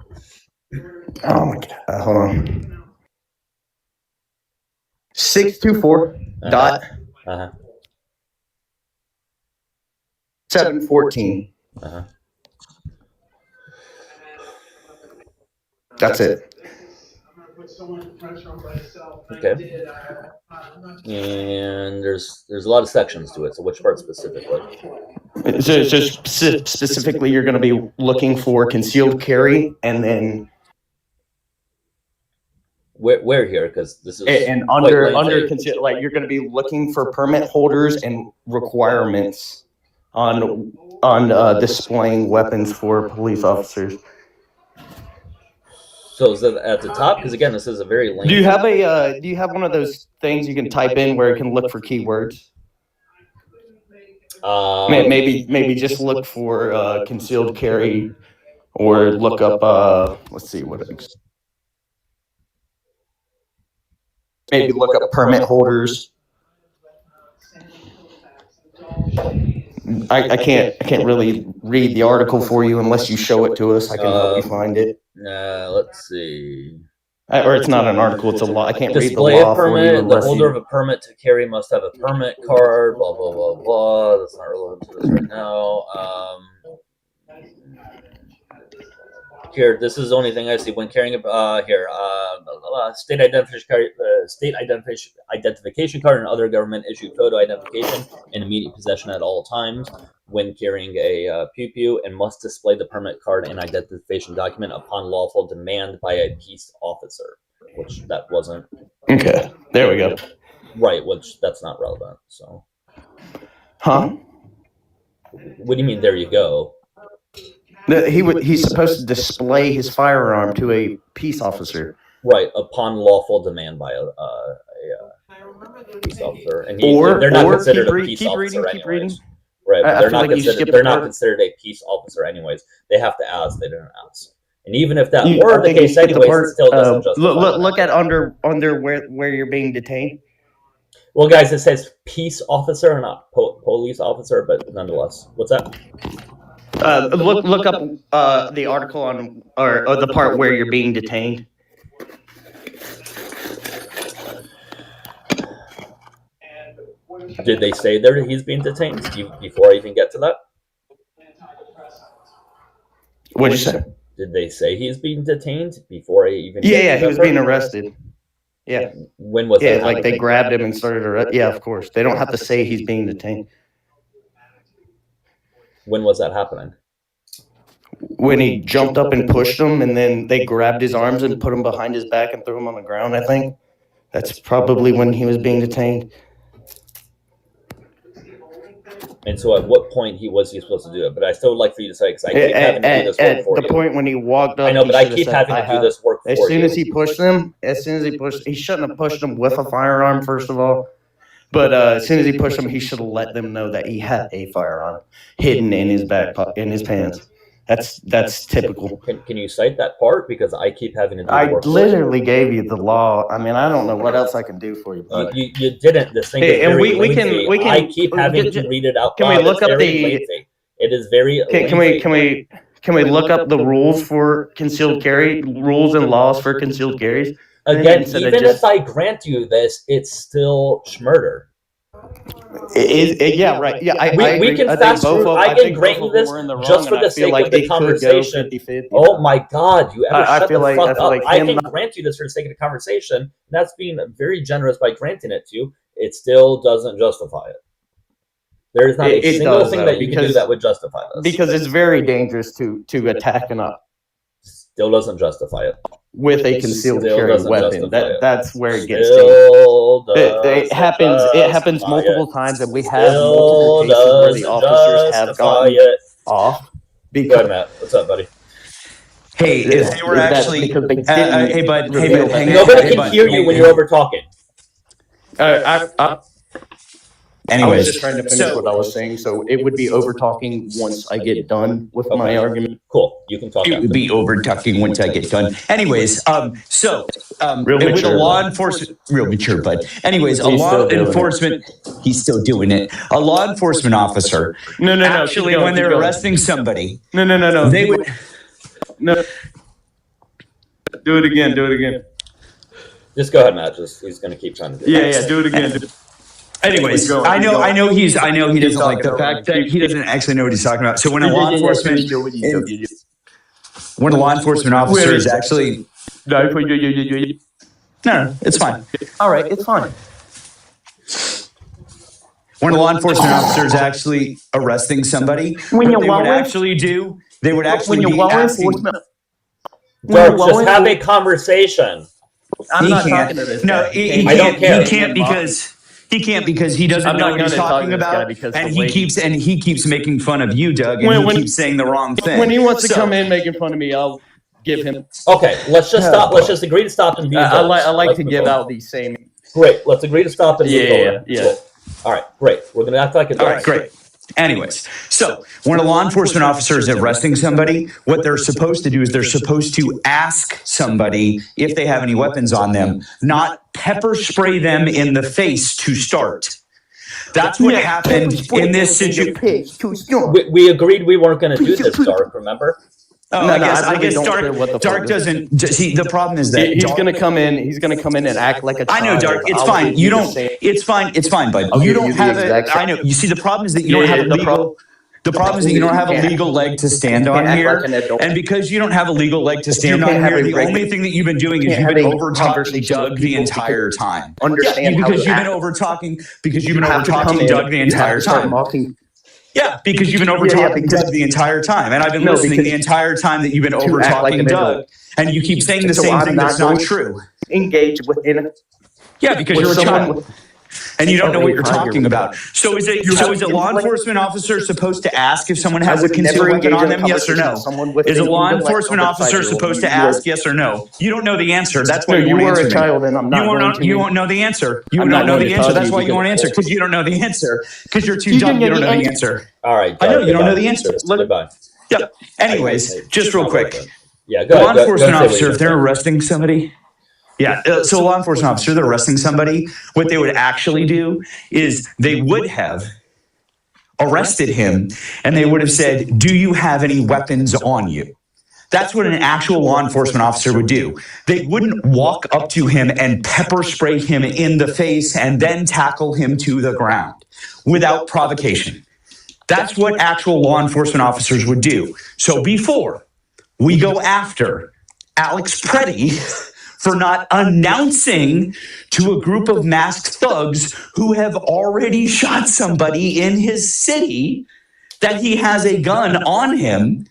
Oh my god. Hold on. 624 dot 714. That's it. Okay. And there's a lot of sections to it. So which part specifically? So specifically, you're going to be looking for concealed carry, and then where here? Because this is under concealed, like you're going to be looking for permit holders and requirements on displaying weapons for police officers. So is that at the top? Because again, this is a very lengthy. Do you have one of those things you can type in where it can look for keywords? Maybe just look for concealed carry, or look up. Let's see what. Maybe look up permit holders. I can't really read the article for you unless you show it to us. I can help you find it. Let's see. Or it's not an article; it's a law. I can't read the Display law a permit. for you. The holder of a permit to carry must have a permit card. Blah blah blah blah. That's not relevant to this right now. Here, this is the only thing I see when carrying state identification card and other government issued photo identification in immediate possession at all times when carrying a pew and must display the permit card and identification document upon lawful demand by a peace officer, which that wasn't. Okay, there we go. Right, which that's not relevant. So, huh? What do you mean? There you go. He's supposed to display his firearm to a peace officer. Right, upon lawful demand by a peace officer, and they're not considered a peace officer anyways. Right, but they're not considered a peace officer anyways. They have to ask. They didn't ask. And even if that were the case anyways, it still doesn't justify. Look at under where you're being detained. Well, guys, it says peace officer, not police officer, but nonetheless. What's that? Look up the article on or the part where you're being detained. Did they say there he's being detained before I even get to that? What'd you say? Did they say he's being detained before I even? Yeah, he was being arrested. Yeah. When was Yeah, that like happening? they grabbed him and started. Yeah, of course. They don't have to say he's being detained. When was that happening? When he jumped up and pushed him, and then they grabbed his arms and put him behind his back and threw him on the ground, I think. That's probably when he was being detained. And so, at what point was he supposed to do it? But I still would like for you to say, because I keep having to do this work At for the you. point when he walked up, I know, but he I should have keep said, having to do this work for you. As soon as he pushed him, he shouldn't have pushed him with a firearm, first of all. But as soon as he pushed him, he should have let them know that he had a firearm hidden in his in his pants. That's typical. Can you cite that part? Because I keep having to do I work for literally gave you the law. I mean, I don't know what else I can do for you. you didn't. This thing is And very we can- lengthy. we can- I keep having to read it out Can we loud. look It's up very the- lengthy. It is very lengthy. Can we look up the rules for concealed carry, rules and laws for concealed carries? Again, Instead of even just- if I grant you this, it's still murder. Yeah, right. Yeah, I We agree. can I think fast both forward. of- I can think grant both you of them this were in the wrong, just for and I the feel sake like of the it could go conversation. 50-50. Oh my God! You ever I shut feel the like- fuck I feel up? like I him can not- grant you this for the sake of the conversation. That's being very generous by granting it to you. It still doesn't justify it. There is not a It single does, thing though, that you can do because- that would justify this. Because it's very dangerous to attack Still doesn't justify it. with a concealed Still carry doesn't weapon. justify it. That's where it gets dangerous. Still It doesn't happens. It happens justify multiple it. times, and we have Still multiple cases where the doesn't officers have justify gotten it. off Go because ahead, Matt. What's up, buddy? Hey, if they were that's actually, because they hey bud, reveal hang that. on. Nobody Hey, can bud, hear you when you're over talking. I was Anyways, just trying to finish what I was saying, so it would be over talking once I get done with my Okay. argument. Cool. You can talk it after. would be over talking once I get done. Anyways, Real with a mature, law bud. enforcement, real mature, bud. Anyways, a He's law still doing it. enforcement, he's still doing it. A law enforcement officer, No. actually, keep going, when they're keep going. arresting somebody, No. they would. No. Do it again. Just go ahead, Matt. He's going to keep trying to do it. Yeah. Do it again. Anyways, Keep going, I keep know going. he doesn't Keep like the talking fact over that me. he doesn't actually know what he's talking about. So when a law enforcement officer is actually no, it's fine. All right, it's fine. When a law enforcement officer is actually arresting somebody, When what you're they law would enf- actually do, they would actually When you're be law asking. enforcement, Dirk, just have a conversation. I'm He not can't. talking to this No, guy. he I don't can't. care. He can't because he doesn't I'm know not what he's gonna talk talking to this guy about, because and the he way- keeps making fun of you, Doug, and When- he keeps saying the wrong thing. When he wants to So- come in making fun of me, I'll give him. Okay, let's just stop. Let's just agree to stop and be I adults. like Let's to move give forward. out these same. Great. Let's agree to stop and move Yeah, forward. yeah. Cool. All right, great. We're going to act like adults. All right, great. Anyways, so when a law enforcement officer is arresting somebody, what they're supposed to do is they're supposed to ask somebody if they have any weapons on them, not pepper spray them in the face to start. That's what happened in this situation. We agreed we weren't going to do this, Dark, remember? Oh, No, I no, guess, I really don't care what the fuck Dark this is. doesn't see. The problem is that He's Dark- gonna come in. He's gonna come in and act like a I child. know, Dark. It's I'll fine. give You the don't. same- It's fine. It's fine, bud. I'll You give don't you the have exact a. I know. You see, the problem is that you don't Yeah, have a the legal. problem- The problem is that you don't have a can't- legal leg to stand you on can't act here, like an adult. and because you don't have a legal leg to stand You on can't have here, a the regular- only thing that you've been doing is can't you've have been a over talking conversation Doug with the people entire time. Understand how because to you've been act. over talking because you've You been have over to come talking in, Doug the you have entire to start time. mocking. Yeah, because you've been over Yeah, talking because- Doug the entire time, and I've been No, listening because- the entire time that you've been over act like talking an Doug, adult. and you keep saying the So same I'm thing not that's not going- true. Engage within. Yeah, because with you're a someone child. with- And you don't know what you're Okay, fine, talking you're about. So is a law enforcement officer supposed to ask if someone has I a would concealed never weapon engage on in a them? Yes or conversation no? with someone with Is a an law intellect enforcement of a officer 5-year-old. supposed to You are- ask yes or no? You don't know the answer. That's why No, you you won't were answer a me. child, and I'm not You won't going know, to. you won't know the answer. You I'm don't not know going the to answer. tell That's you why you because- won't answer, because you don't know the answer. Because you're too You dumb. didn't You don't get know the the answer. All right. I know, Dark, you don't know goodbye. the answer. Goodbye. Yep. Anyways, just real quick. Yeah, go Law ahead. Go enforcement say what officer, you're if they're saying. arresting somebody, yeah. So a law enforcement officer, they're arresting somebody. What they would actually do is they would have arrested him, and they would have said, "Do you have any weapons on you?" That's what an actual law enforcement officer would do. They wouldn't walk up to him and pepper spray him in the face and then tackle him to the ground without provocation. That's what actual law enforcement officers would do. So before we go after Alex Preddy for not announcing to a group of masked thugs who have already shot somebody in his city that he has a gun on him.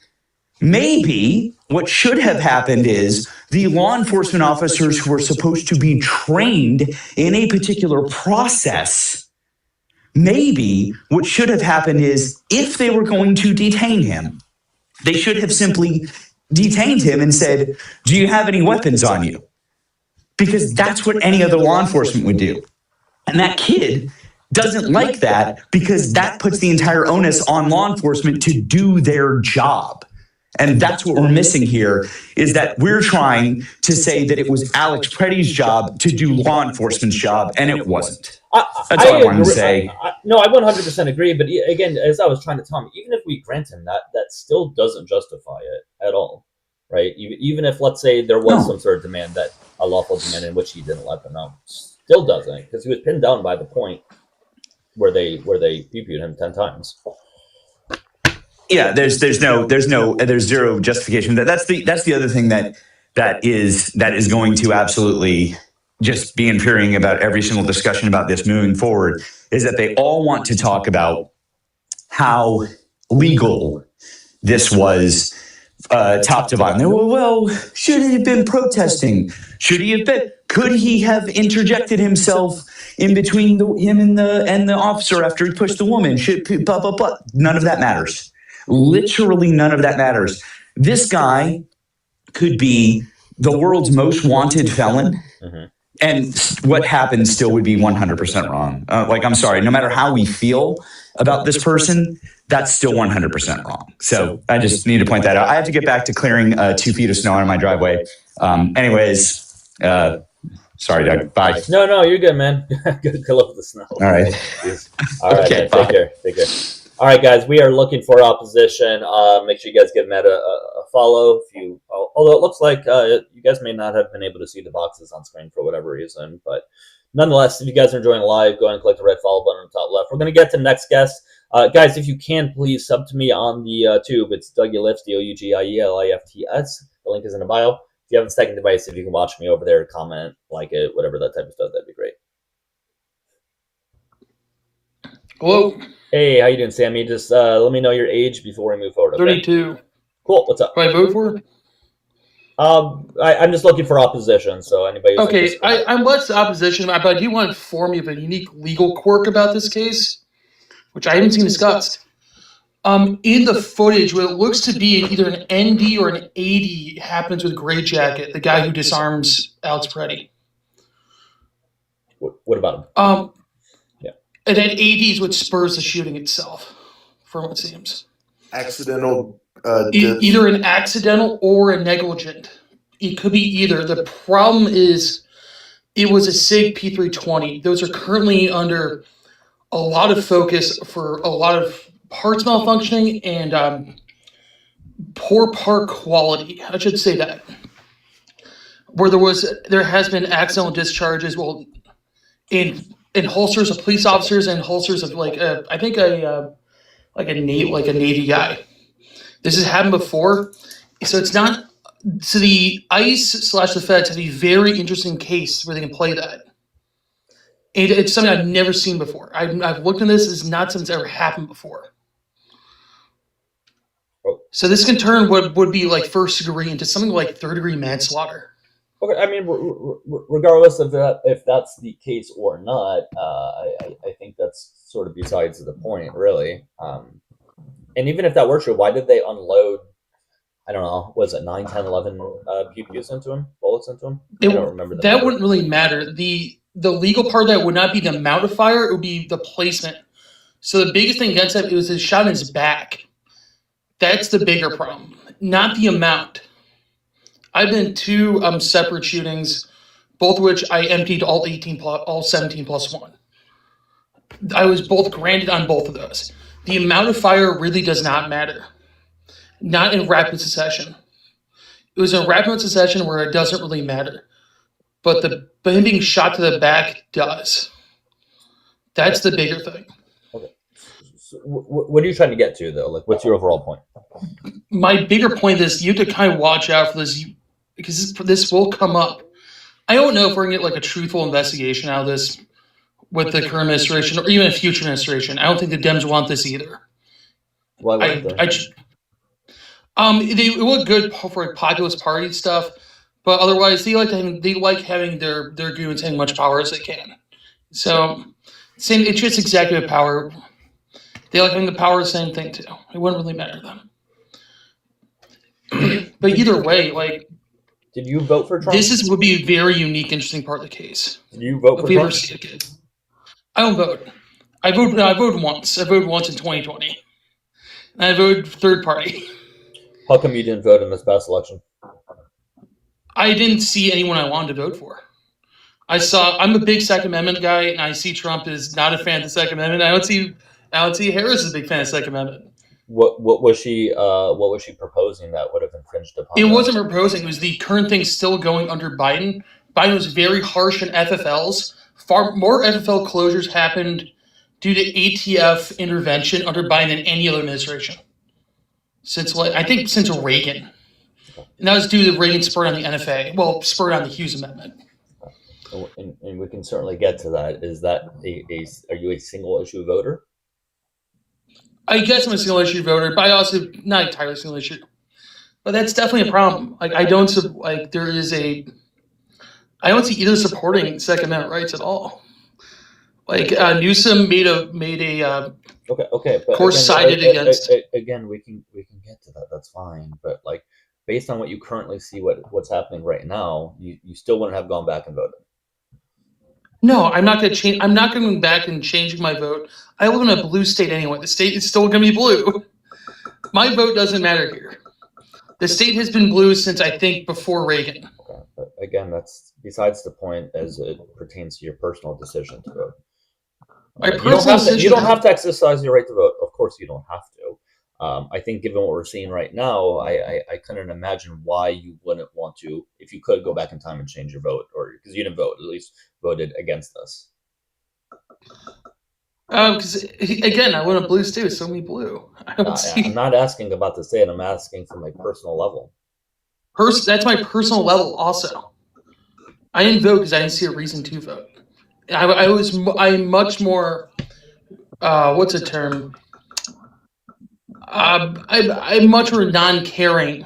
Maybe what should have happened is the law enforcement officers who were supposed to be trained in a particular process, maybe what should have happened is if they were going to detain him, they should have simply detained him and said, do you have any weapons on you? Because that's what any other law enforcement would do. And that kid doesn't like that because that puts the entire onus on law enforcement to do their job. And that's what we're missing here, is that we're trying to say that it was Alex Preddy's job to do law enforcement's job, and it wasn't. That's all I wanted to say. No, I 100% agree. But again, as I was trying to tell him, even if we grant him that, that still doesn't justify it at all, right? Even if, let's say, there was some sort of demand, that a lawful demand in which he didn't let them know, still doesn't, because he was pinned down by the point where they pew-pewed him 10 times. Yeah, there's zero justification. That's the other thing that is going to absolutely just be infuriating about every single discussion about this moving forward, is that they all want to talk about how legal this was, top to bottom. Well, should he have been protesting? Should he have been? Could he have interjected himself in between him and the officer after he pushed the woman? Blah blah blah. None of that matters. Literally none of that matters. This guy could be the world's most wanted felon, and what happened still would be 100% wrong. I'm sorry, no matter how we feel about this person, that's still 100% wrong. So I just need to point that out. I have to get back to clearing 2 feet of snow on my driveway. Sorry, Doug. Bye. No, you're good, man. Good luck with the snow. All right. All right. Okay, Take care. All right, guys, we are looking for opposition. Make sure you guys give Matt a follow. Although it looks like you guys may not have been able to see the boxes on screen for whatever reason, but nonetheless, if you guys are enjoying live, go ahead and click the red follow button on the top left. We're going to get to the next guest. Guys, if you can, please sub to me on the tube. It's Dougielifts, Dougielifts. The link is in the bio. If you have a second device, if you can watch me over there, comment, like it, whatever that type of stuff, that'd be great. Hello. Hey, how you doing, Sammy? Just let me know your age before we move forward. Okay? 32. Cool. What's up? Who I vote for? I'm just looking for opposition. So anybody. Okay, I'm less opposition, but I do want to inform you of a unique legal quirk about this case, which I haven't seen discussed. In the footage, what it looks to be either an ND or an AD happens with Gray Jacket, the guy who disarms Alex Preddy. What about him? And then AD is what spurs the shooting itself, from what it seems. Accidental. Either an accidental or a negligent. It could be either. The problem is it was a SIG P320. Those are currently under a lot of focus for a lot of parts malfunctioning and poor part quality. I should say that. Where there has been accidental discharges, well, in holsters of police officers and holsters of I think a Navy guy. This has happened before, so it's not. So the ICE / the feds have a very interesting case where they can play that. And it's something I've never seen before. I've looked at this. It's not something that's ever happened before. So this can turn what would be like first degree into something like third degree manslaughter. Okay, I mean, regardless of that, if that's the case or not, I think that's sort of besides the point, really. And even if that were true, why did they unload, I don't know, was it 9, 10, 11 PPUs into him, bullets into him? I don't remember. That wouldn't really matter. The legal part of that would not be the amount of fire, it would be the placement. So the biggest thing against that, it was his shot in his back. That's the bigger problem, not the amount. I've been to 2 separate shootings, both of which I emptied all 17 plus 1. I was both granted on both of those. The amount of fire really does not matter. Not in rapid succession. It was a rapid succession where it doesn't really matter. But him being shot to the back does. That's the bigger thing. Okay. So what are you trying to get to, though? Like, what's your overall point? My bigger point is you have to kind of watch out for this, because this will come up. I don't know if we're gonna get like a truthful investigation out of this with the current administration or even a future administration. I don't think the Dems want this either. Why wouldn't I, they? it look good for like populist party stuff, but otherwise they like having their goons having much power as they can. So same, it's just executive power. They like having the power of the same thing too. It wouldn't really matter to them. But either way, like Did you vote for Trump? would be a very unique, interesting part of the case. Did you vote for If we ever Trump? see a kid. I don't vote. I voted once. I voted once in 2020. And I voted third party. How come you didn't vote in this past election? I didn't see anyone I wanted to vote for. I'm a big Second Amendment guy, and I see Trump is not a fan of the Second Amendment. I don't see Harris as a big fan of the Second Amendment. What was she proposing that would have infringed upon? It wasn't proposing. It was the current thing still going under Biden. Biden was very harsh on FFLs. Far more FFL closures happened due to ATF intervention under Biden than any other administration. Since Reagan. And that was due to Reagan spurred on the NFA. Well, spurred on the Hughes Amendment. And we can certainly get to that. Is that are you a single issue voter? I guess I'm a single issue voter, but I also not entirely single issue. But that's definitely a problem. Like I don't see either supporting Second Amendment rights at all. Like Newsom made a okay, but course sided against. Again, we can get to that. That's fine, but like based on what you currently see, what's happening right now, you still wouldn't have gone back and voted. No, I'm not going to change. I'm not going back and changing my vote. I live in a blue state anyway. The state is still going to be blue. My vote doesn't matter here. The state has been blue since I think before Reagan. Okay, but again, that's besides the point as it pertains to your personal decision to vote. You don't have to exercise your right to vote. Of course, you don't have to. I think given what we're seeing right now, I couldn't imagine why you wouldn't want to, if you could go back in time and change your vote, or because you didn't vote, at least voted against this. Because again, I want a blue state, so me blue. I'm not asking about the state. I'm asking from a personal level. That's my personal level. Also, I didn't vote because I didn't see a reason to vote. I'm much more. What's the term? I'm much more non-caring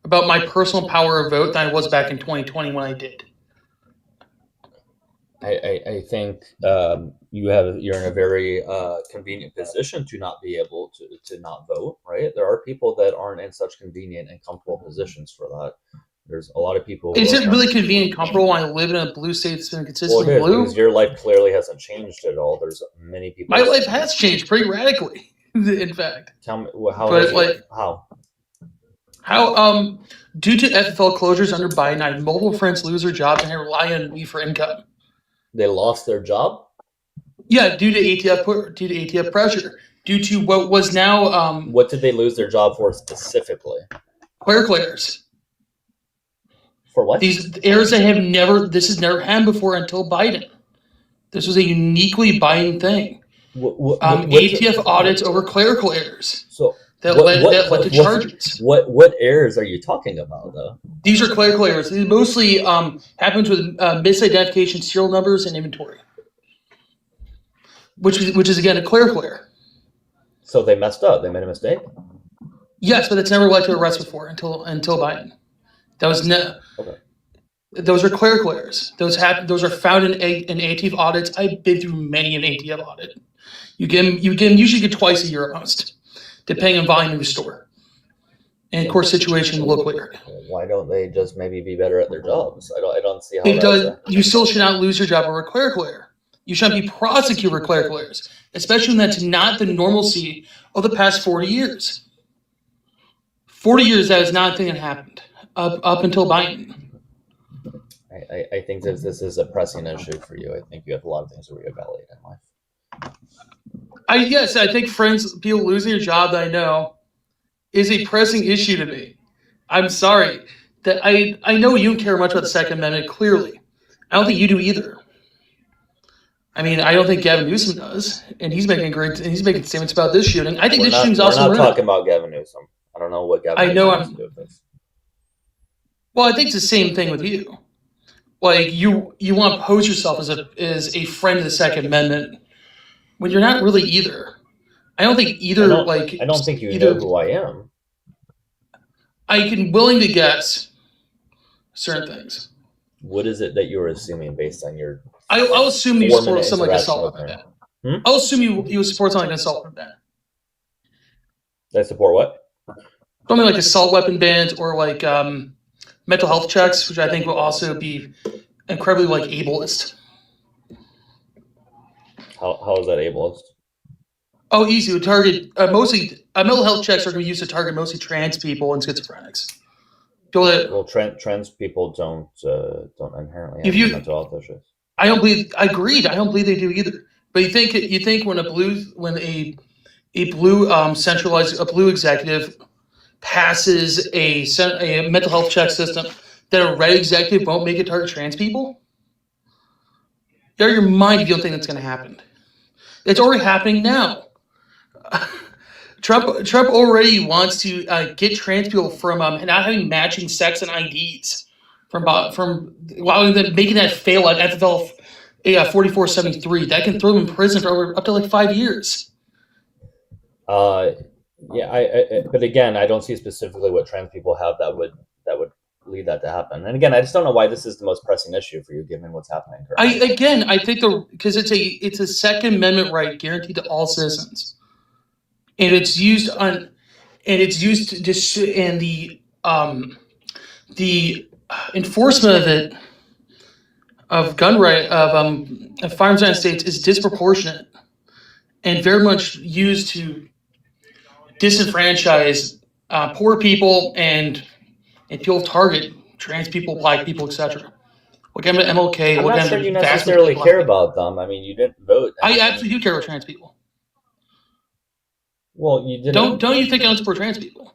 about my personal power of vote than I was back in 2020 when I did. I think you're in a very convenient position to not be able to not vote, right? There are people that aren't in such convenient and comfortable positions for that. There's a lot of people. Is it really convenient and comfortable when I live in a blue state that's been consistently blue? Because your life clearly hasn't changed at all. There's many people. My life has changed pretty radically, in fact. Tell me how. How? Due to FFL closures under Biden, I had multiple friends lose their jobs and they rely on me for income. They lost their job? Yeah, due to ATF pressure. Due to what was now what did they lose their job for specifically? Clerical errors. For what? These errors this has never happened before until Biden. This was a uniquely Biden thing. ATF audits over clerical errors. So that led to charges. What errors are you talking about, though? These are clerical errors. These mostly happens with misidentification, serial numbers, and inventory, which is again a clerical error. So they messed up. They made a mistake. Yes, but it's never led to arrest before until Biden. That was okay. Those are clerical errors. Those are found in ATF audits. I've been through many an ATF audit. You usually get twice a year almost, depending on volume of the store. And of course, situation will look weird. Why don't they just maybe be better at their jobs? I don't see how it does. You still should not lose your job over a clerical error. You shouldn't be prosecuted for clerical errors, especially when that's not the normalcy of the past 40 years. 40 years, that is not a thing that happened up until Biden. I think this is a pressing issue for you. I think you have a lot of things to reevaluate in life. I think people losing their job that I know is a pressing issue to me. I'm sorry that I know you don't care much about the Second Amendment. Clearly, I don't think you do either. I mean, I don't think Gavin Newsom does, and he's making statements about this shooting. I think this shooting's also. We're not talking about Gavin Newsom. I don't know what Gavin Newsom has to do with this. Well, I think it's the same thing with you. like you want to pose yourself as a friend of the Second Amendment when you're not really either. I don't think either. I don't think you know who I am. I can willing to guess certain things. What is it that you're assuming based on your? I'll assume you 4 support minute something like interaction assault with weapon me. ban. I'll assume you support something like assault weapon ban. I support what? Something like assault weapon bans or like mental health checks, which I think will also be incredibly like ableist. How is that ableist? Oh, easy. We target mostly mental health checks are going to be used to target mostly trans people and schizophrenics. Well, trans people don't inherently have mental health issues. I don't believe. I agreed. I don't believe they do either. But you think when a blue centralized blue executive passes a mental health check system that a red executive won't make it target trans people? You're out of your mind if you don't think that's going to happen. It's already happening now. Trump already wants to get trans people from not having matching sex and IDs from allowing them making that fail at FFL 4473. That can throw them in prison for up to like 5 years. Yeah, but again, I don't see specifically what trans people have that would lead that to happen. And again, I just don't know why this is the most pressing issue for you, given what's happening currently. I think because it's a Second Amendment right guaranteed to all citizens, and it's used the enforcement of it of gun right of firearms in the United States is disproportionate and very much used to disenfranchise poor people and people target trans people, black people, etc. What kind of MLK? I'm what not kind sure of you necessarily care about them. I mean, you didn't vote. I absolutely do care about trans people. Well, you didn't. Don't you think I don't support trans people?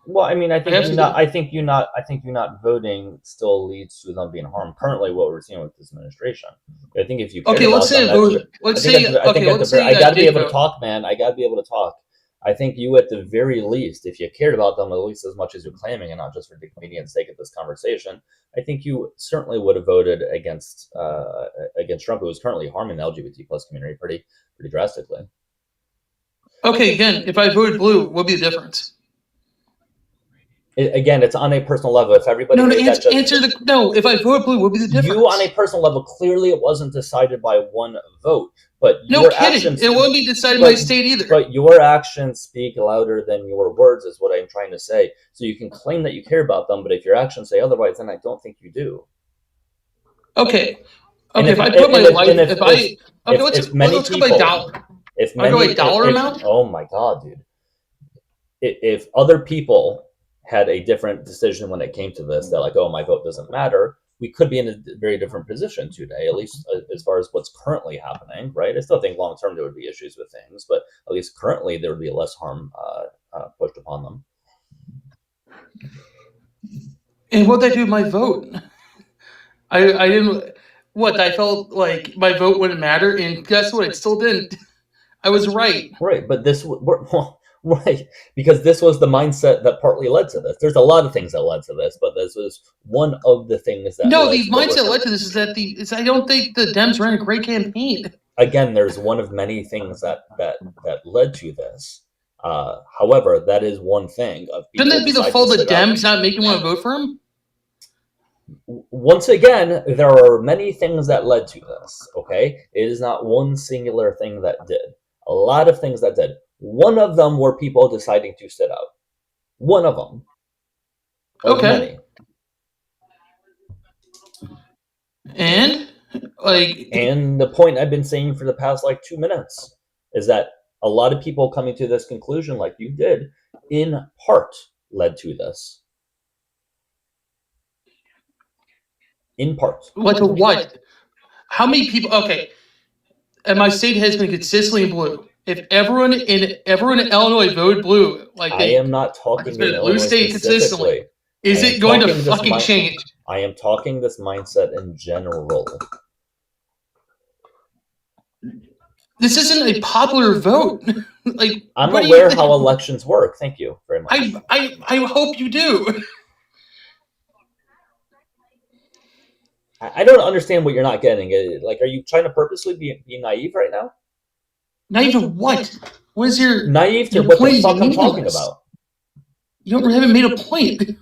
Well, I mean, I think you not voting still leads to them being harmed. Currently, what we're seeing with this administration, I think if you cared about them, I got to be able to talk, man. I got to be able to talk. I think you, at the very least, if you cared about them at least as much as you're claiming, and not just for the convenience sake of this conversation, I think you certainly would have voted against Trump, who is currently harming the LGBT plus community pretty drastically. Okay, again, if I voted blue, what would be the difference? It's on a personal level. If everybody if I voted blue, what would be the difference? You, on a personal level, clearly it wasn't decided by one vote. But no kidding, it won't be decided by state either. But your actions speak louder than your words, is what I'm trying to say. So you can claim that you care about them, but if your actions say otherwise, then I don't think you do. Okay. If I put my life, let's go by dollar. I go by dollar amount. Oh my God, dude! If other people had a different decision when it came to this, that like, oh, my vote doesn't matter, we could be in a very different position today, at least as far as what's currently happening, right? I still think long term there would be issues with things, but at least currently there would be less harm pushed upon them. And what did I do with my vote? I didn't. What, I felt like my vote wouldn't matter, and guess what? It still didn't. I was right. Right, but right, because this was the mindset that partly led to this. There's a lot of things that led to this, but this was one of the things that. No, the mindset led to this is that I don't think the Dems ran a great campaign. Again, there's one of many things that led to this. However, that is one thing. Shouldn't that be the fault of the Dems not making one vote for him? Once again, there are many things that led to this. Okay, it is not one singular thing that did. A lot of things that did. One of them were people deciding to sit out. One of them. Okay. Many. And the point I've been saying for the past 2 minutes is that a lot of people coming to this conclusion, like you did, in part led to this. In part. What? How many people? Okay. And my state has been consistently blue. If everyone in Illinois voted blue, I am not talking it's been a blue state consistently. Is it going to fucking change? I am talking this mindset in general. This isn't a popular vote. I'm aware how elections work. Thank you very much. I hope you do. I don't understand what you're not getting. Like, are you trying to purposely be naive right now? Naive to what? What is your Naive to your what point the is fuck I'm talking meaningless. about. You haven't made a point.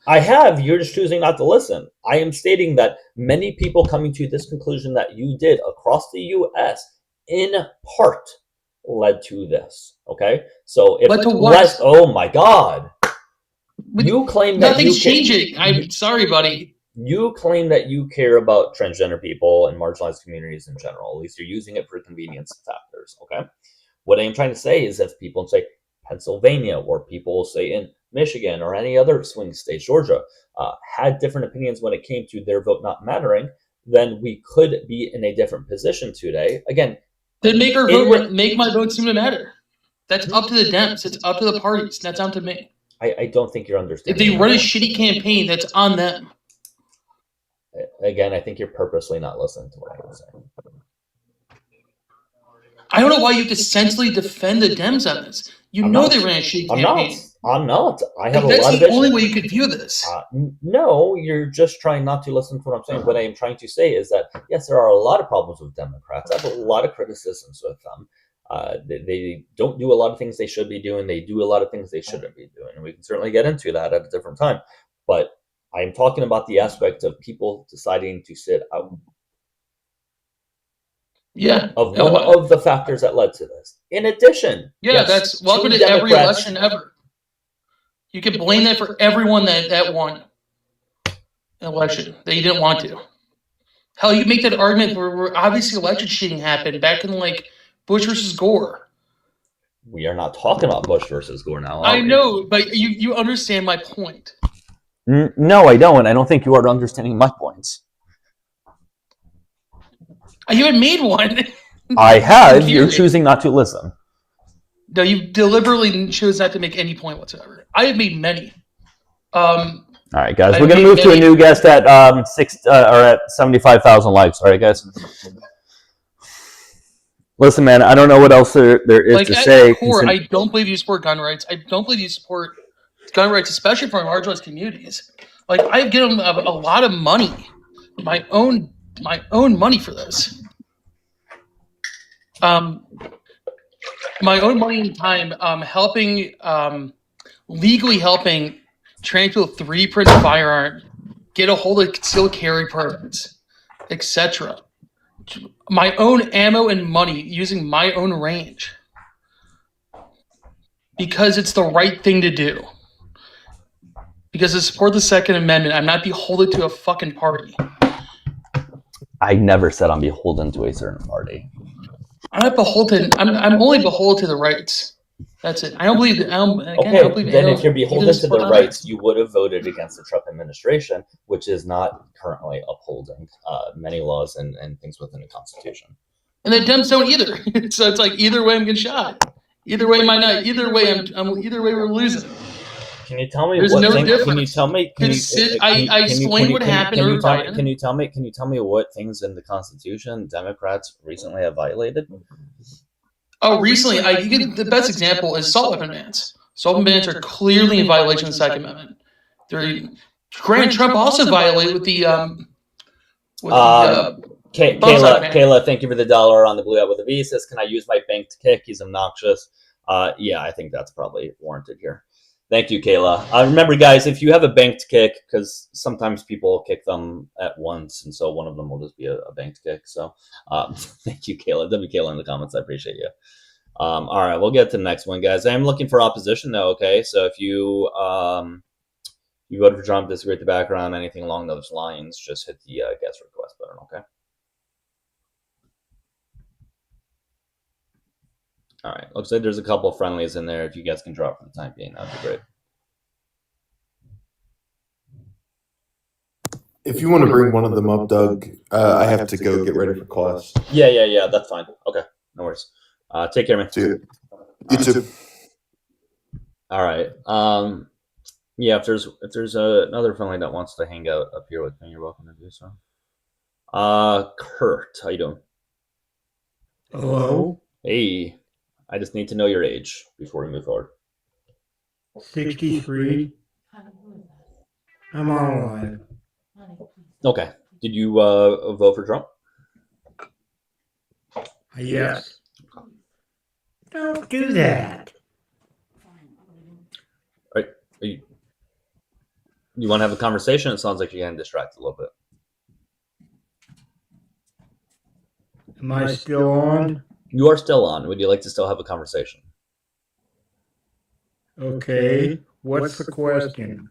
I have. You're just choosing not to listen. I am stating that many people coming to this conclusion that you did across the U.S. in part led to this. Okay, so if Led to what? oh my God, you claim that Nothing's changing. I'm sorry, buddy. You claim that you care about transgender people and marginalized communities in general. At least you're using it for convenience factors. Okay, what I am trying to say is if people say Pennsylvania or people say in Michigan or any other swing state, Georgia, had different opinions when it came to their vote not mattering, then we could be in a different position today. Again, then make our vote, make my vote seem to matter. That's up to the Dems. It's up to the parties. That's up to me. I don't think you're understanding. If they run a shitty campaign, that's on them. Again, I think you're purposely not listening to what I'm saying. I don't know why you have to senselessly defend the Dems on this. You know they ran a shitty campaign. I'm not. I have that's a lot of the only way you could view this. No, you're just trying not to listen to what I'm saying. What I am trying to say is that, yes, there are a lot of problems with Democrats. I have a lot of criticisms with them. They don't do a lot of things they should be doing. They do a lot of things they shouldn't be doing. And we can certainly get into that at a different time. But I'm talking about the aspect of people deciding to sit out. Yeah. Of one of the factors that led to this. In addition, yes, that's welcome to every election ever. You can blame that for everyone that won an election that you didn't want to. Hell, you make that argument where obviously election cheating happened back in like Bush versus Gore. We are not talking about Bush versus Gore now. I know, but you understand my point. No, I don't. I don't think you are understanding my points. You haven't made one. I have. You're choosing not to listen. No, you deliberately chose not to make any point whatsoever. I have made many. All right, guys, we're gonna move to a new guest at at 75,000 likes. All right, guys. Listen, man, I don't know what else there is to say. Core, I don't believe you support gun rights. I don't believe you support gun rights, especially for marginalized communities. Like I've given a lot of money, my own money for this. My own money and time helping legally helping trans people 3-print a firearm, get a hold of concealed carry permits, etc. My own ammo and money using my own range because it's the right thing to do. Because I support the Second Amendment. I'm not beholden to a fucking party. I never said I'm beholden to a certain party. I'm not beholden. I'm only beholden to the rights. That's it. I don't believe that. Then if you're beholden to the rights, you would have voted against the Trump administration, which is not currently upholding many laws and things within the Constitution. And the Dems don't either. So it's like either way I'm getting shot. Either way might not. Either way either way we're losing. Can you tell me? There's what no thing, difference. Can you tell me? I explained what happened. Can you tell me what things in the Constitution Democrats recently have violated? Oh, recently, the best example is assault weapon bans. Assault weapon bans are clearly in violation of the Second Amendment. Grant Trump also violated with the Kayla, thank you for the $1 on the Blue Out with the V. Says, can I use my banked kick? He's obnoxious. Yeah, I think that's probably warranted here. Thank you, Kayla. Remember, guys, if you have a banked kick, because sometimes people kick them at once, and so one of them will just be a banked kick. So thank you, Kayla. Kayla in the comments. I appreciate you. All right, we'll get to the next one, guys. I'm looking for opposition, though, okay? So if you voted for Trump, disagree with the background, anything along those lines, just hit the guest request button, okay? All right, looks like there's a couple of friendlies in there. If you guys can drop for the time being, that'd be great. If you want to bring one of them up, Doug, I have to go get ready for class. Yeah, that's fine. Okay, no worries. Take care, man. See you. You too. All right. Yeah, if there's another friendly that wants to hang out up here with me, you're welcome to do so. Kurt, how you doing? Hello? Hey. I just need to know your age before we move forward. 63. I'm online. Okay. Did you vote for Trump? Yes. Don't do that. You want to have a conversation? It sounds like you're getting distracted a little bit. Am I still on? You are still on. Would you like to still have a conversation? Okay. What's the question?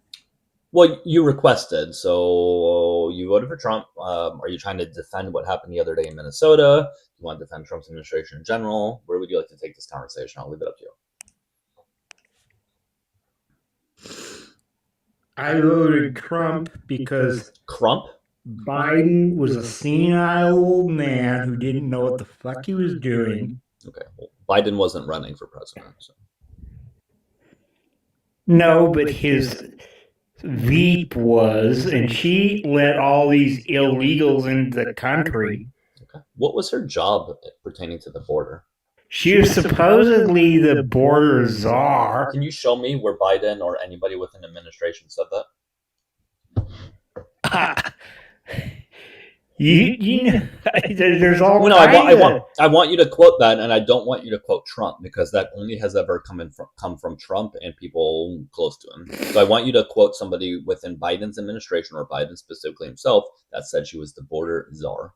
Well, you requested, so you voted for Trump. Are you trying to defend what happened the other day in Minnesota? Do you want to defend Trump's administration in general? Where would you like to take this conversation? I'll leave it up to you. I voted Trump because Crump? Biden was a senile old man who didn't know what the fuck he was doing. Okay. Well, Biden wasn't running for president. So. No, but his Veep was, and she let all these illegals into the country. Okay. What was her job pertaining to the border? She was supposedly the border czar. Can you show me where Biden or anybody within administration said that? You know, there's all well, no, I want you to quote that, and I don't want you to quote Trump because that only has ever come from Trump and people close to him. So I want you to quote somebody within Biden's administration or Biden specifically himself that said she was the border czar.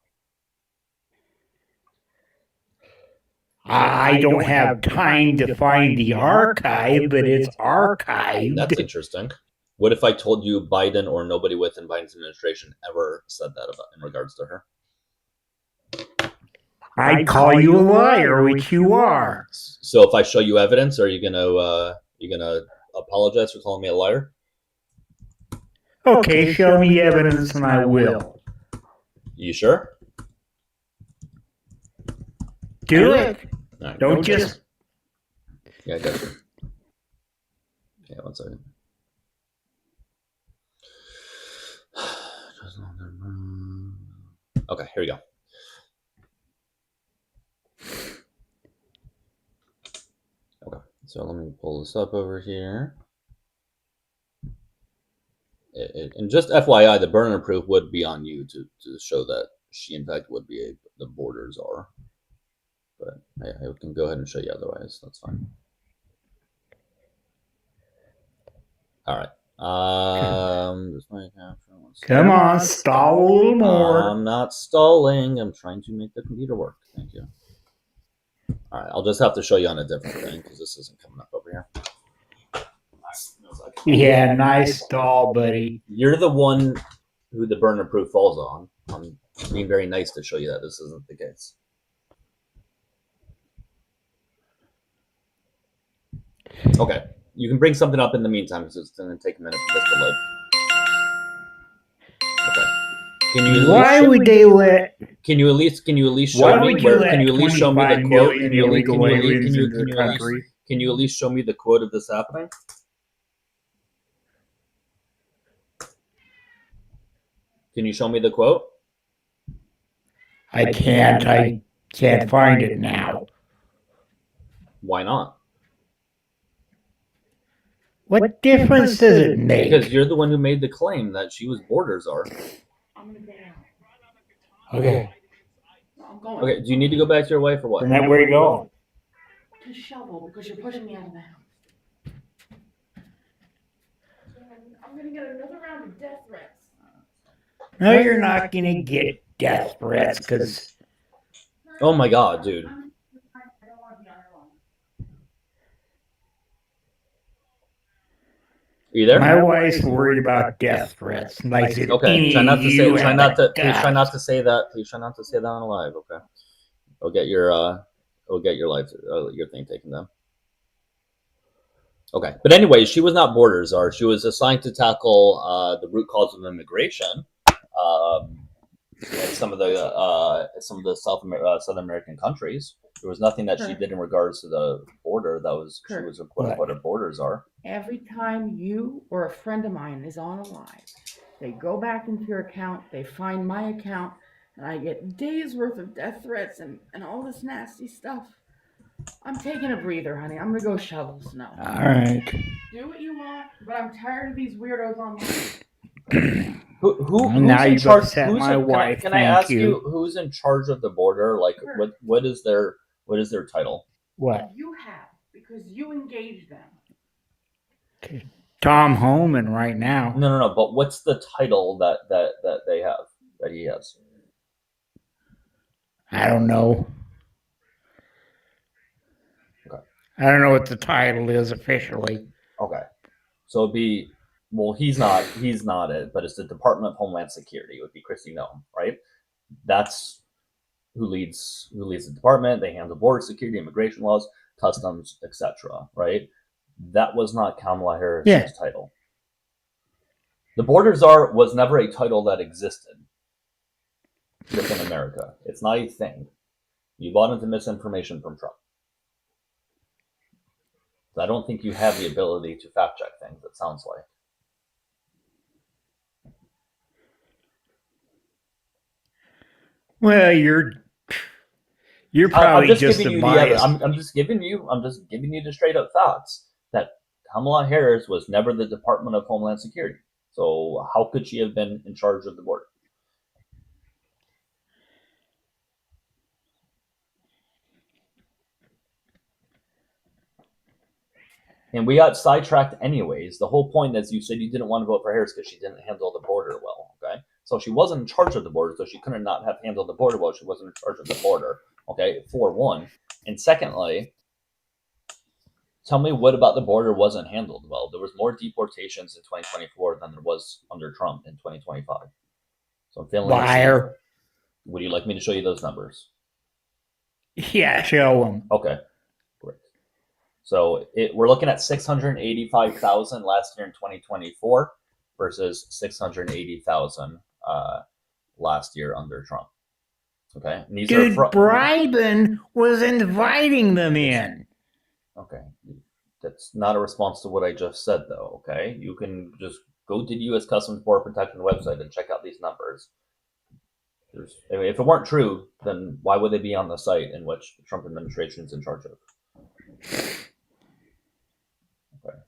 I don't have time to find the archive, but it's archived. That's interesting. What if I told you Biden or nobody within Biden's administration ever said that about in regards to her? I'd call you a liar, which you are. So if I show you evidence, are you gonna apologize for calling me a liar? Okay, show me evidence and I will. You sure? Do it. Right. Don't just... Yeah, I got you. Yeah, 1 second. Okay, here we go. Okay, so let me pull this up over here. And just FYI, the burner proof would be on you to show that she, in fact, would be the border czar. But I can go ahead and show you otherwise. That's fine. All right. Come on, stall a little more. I'm not stalling. I'm trying to make the computer work. Thank you. All right. I'll just have to show you on a different thing because this isn't coming up over here. Yeah, nice stall, buddy. You're the one who the burner proof falls on. I'm being very nice to show you that this isn't the case. Okay. You can bring something up in the meantime because it's going to take a minute for this to load. Okay. Why would they let? Can you at least show me where? Can you at least show me the quote? Can you at least show me the quote of this happening? Can you show me the quote? I can't. I can't find it now. Why not? What difference does it make? Because you're the one who made the claim that she was border czar. Okay. Okay. Do you need to go back to your wife or what? Where are you going? To shovel because you're pushing me out of the house. I'm gonna get another round of death threats. No, you're not gonna get death threats because. Oh my God, dude. Are you there? My wife's worried about death threats. Like okay, try not to say that. Please try not to say that on live. Okay, I'll get your your thing taken down. Okay, but anyway, she was not border czar. She was assigned to tackle the root cause of immigration. In some of the Southern American countries. There was nothing that she did in regards to the border. She was a quote unquote a border czar. Every time you or a friend of mine is on a live, they go back into your account, they find my account, and I get days worth of death threats and all this nasty stuff. I'm taking a breather, honey. I'm gonna go shovel snow. All right. Do what you want, but I'm tired of these weirdos online. Now who's in you've charge? upset Who's my in, wife. can I Thank ask you. who's in charge of the border? Like what is their title? What? You have, because you engaged them. Tom Homan right now. No. But what's the title that they have, that he has? I don't know. Okay. I don't know what the title is officially. Okay. So it'd be, well, he's not it, but it's the Department of Homeland Security. It would be Christy Noem, right? That's who leads the department. They handle border security, immigration laws, customs, etc. Right? That was not Kamala Harris's title. The border czar was never a title that existed within America. It's not a thing. You bought into misinformation from Trump. So I don't think you have the ability to fact check things, it sounds like. Well, you're probably I'm just just giving a you bias. I'm just giving you the straight up facts that Kamala Harris was never the Department of Homeland Security. So how could she have been in charge of the border? And we got sidetracked anyways. The whole point is you said you didn't want to vote for Harris because she didn't handle the border well. Okay, so she wasn't in charge of the border, so she couldn't not have handled the border well. She wasn't in charge of the border. Okay, for one, and secondly, tell me what about the border wasn't handled well? There was more deportations in 2024 than there was under Trump in 2025. So I'm feeling Liar. Would you like me to show you those numbers? Yeah, show them. Okay, great. So we're looking at 685,000 last year in 2024 versus 680,000 last year under Trump. Okay, and these Dude, are Biden was inviting them in. Okay, that's not a response to what I just said, though. Okay, you can just go to the U.S. Customs Border Protection website and check out these numbers. If it weren't true, then why would they be on the site in which the Trump administration is in charge of? Okay.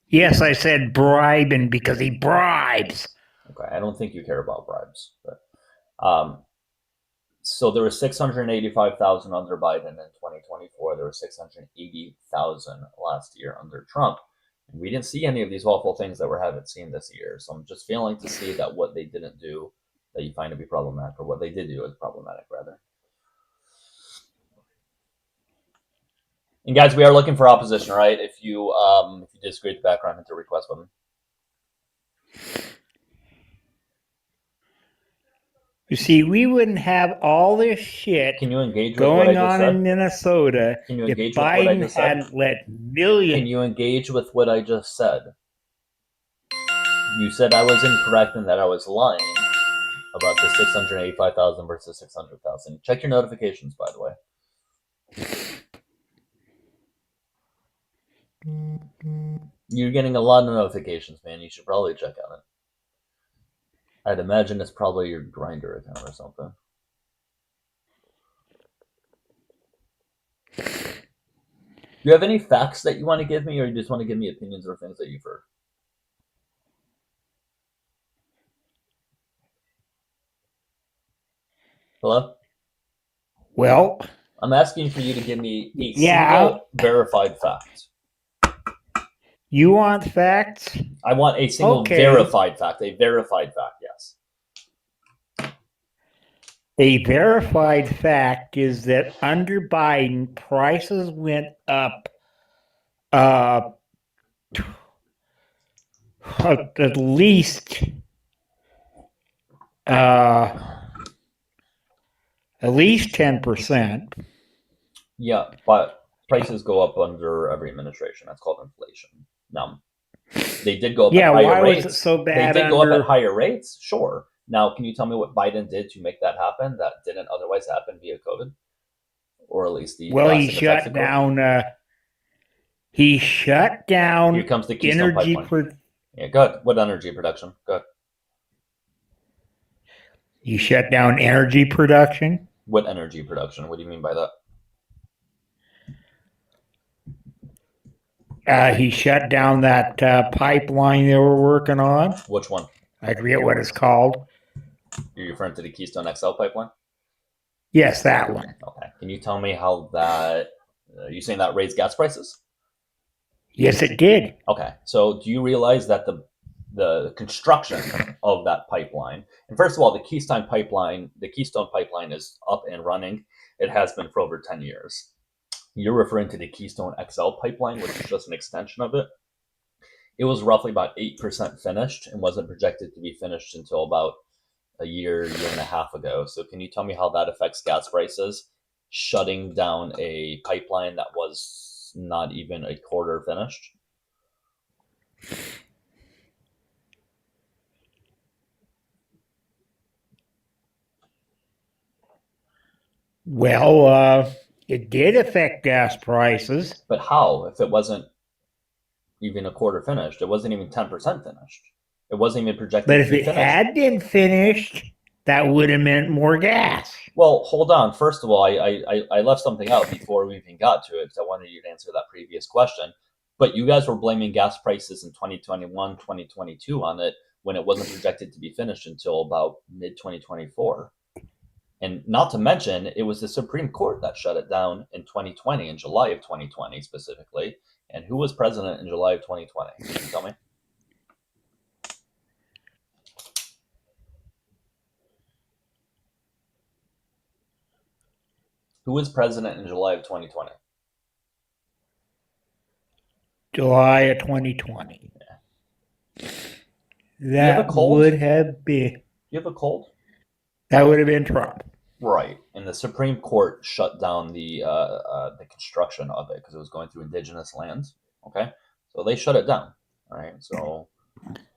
Yes, I said bribing because he bribes. Okay, I don't think you care about bribes, but so there was 685,000 under Biden in 2024. There was 680,000 last year under Trump. And we didn't see any of these awful things that we haven't seen this year. So I'm just failing to see that what they didn't do that you find to be problematic, or what they did do is problematic, rather. And guys, we are looking for opposition, right? If you disagree with the background, hit the request button. You see, we wouldn't have all this shit Can you engage with what I going just on said? in Minnesota Can you if engage with what I Biden just said? hadn't let millions. Can you engage with what I just said? You said I was incorrect and that I was lying about the 685,000 versus 600,000. Check your notifications, by the way. You're getting a lot of notifications, man. You should probably check on it. I'd imagine it's probably your Grinder account or something. Do you have any facts that you want to give me, or you just want to give me opinions or things that you've heard? Hello? Well, I'm asking for you to give me a single verified fact. You want facts? I want a single verified fact. A verified fact, yes. A verified fact is that under Biden, prices went up at least 10%. Yeah, but prices go up under every administration. That's called inflation. Now, they did go up at higher rates. Was it so bad? They did go up at higher rates, sure. Now, can you tell me what Biden did to make that happen that didn't otherwise happen via COVID? Or at least the he shut down. He shut down. Here comes the Keystone Pipeline. Yeah, go ahead. What energy production? Go ahead. He shut down energy production. What energy production? What do you mean by that? He shut down that pipeline they were working on. Which one? I forget what it's called. You're referring to the Keystone XL pipeline? Yes, that one. Okay. Can you tell me how that, you saying that raised gas prices? Yes, it did. Okay. So do you realize that the construction of that pipeline, and first of all, the Keystone pipeline is up and running. It has been for over 10 years. You're referring to the Keystone XL pipeline, which is just an extension of it. It was roughly about 8% finished and wasn't projected to be finished until about a year and a half ago. So can you tell me how that affects gas prices? Shutting down a pipeline that was not even a quarter finished? Well, it did affect gas prices. But how? If it wasn't even a quarter finished, it wasn't even 10% finished. It wasn't even projected But to if be it finished. had been finished, that would have meant more gas. Well, hold on. First of all, I left something out before we even got to it because I wanted you to answer that previous question. But you guys were blaming gas prices in 2021, 2022 on it when it wasn't projected to be finished until about mid 2024. And not to mention, it was the Supreme Court that shut it down in 2020, in July of 2020 specifically. And who was president in July of 2020? Can you tell me? Who was president in July of 2020? July of 2020. Yeah. That would have been. You have a cold? That would have been Trump. Right, and the Supreme Court shut down the construction of it because it was going through indigenous lands. Okay, so they shut it down. All right, so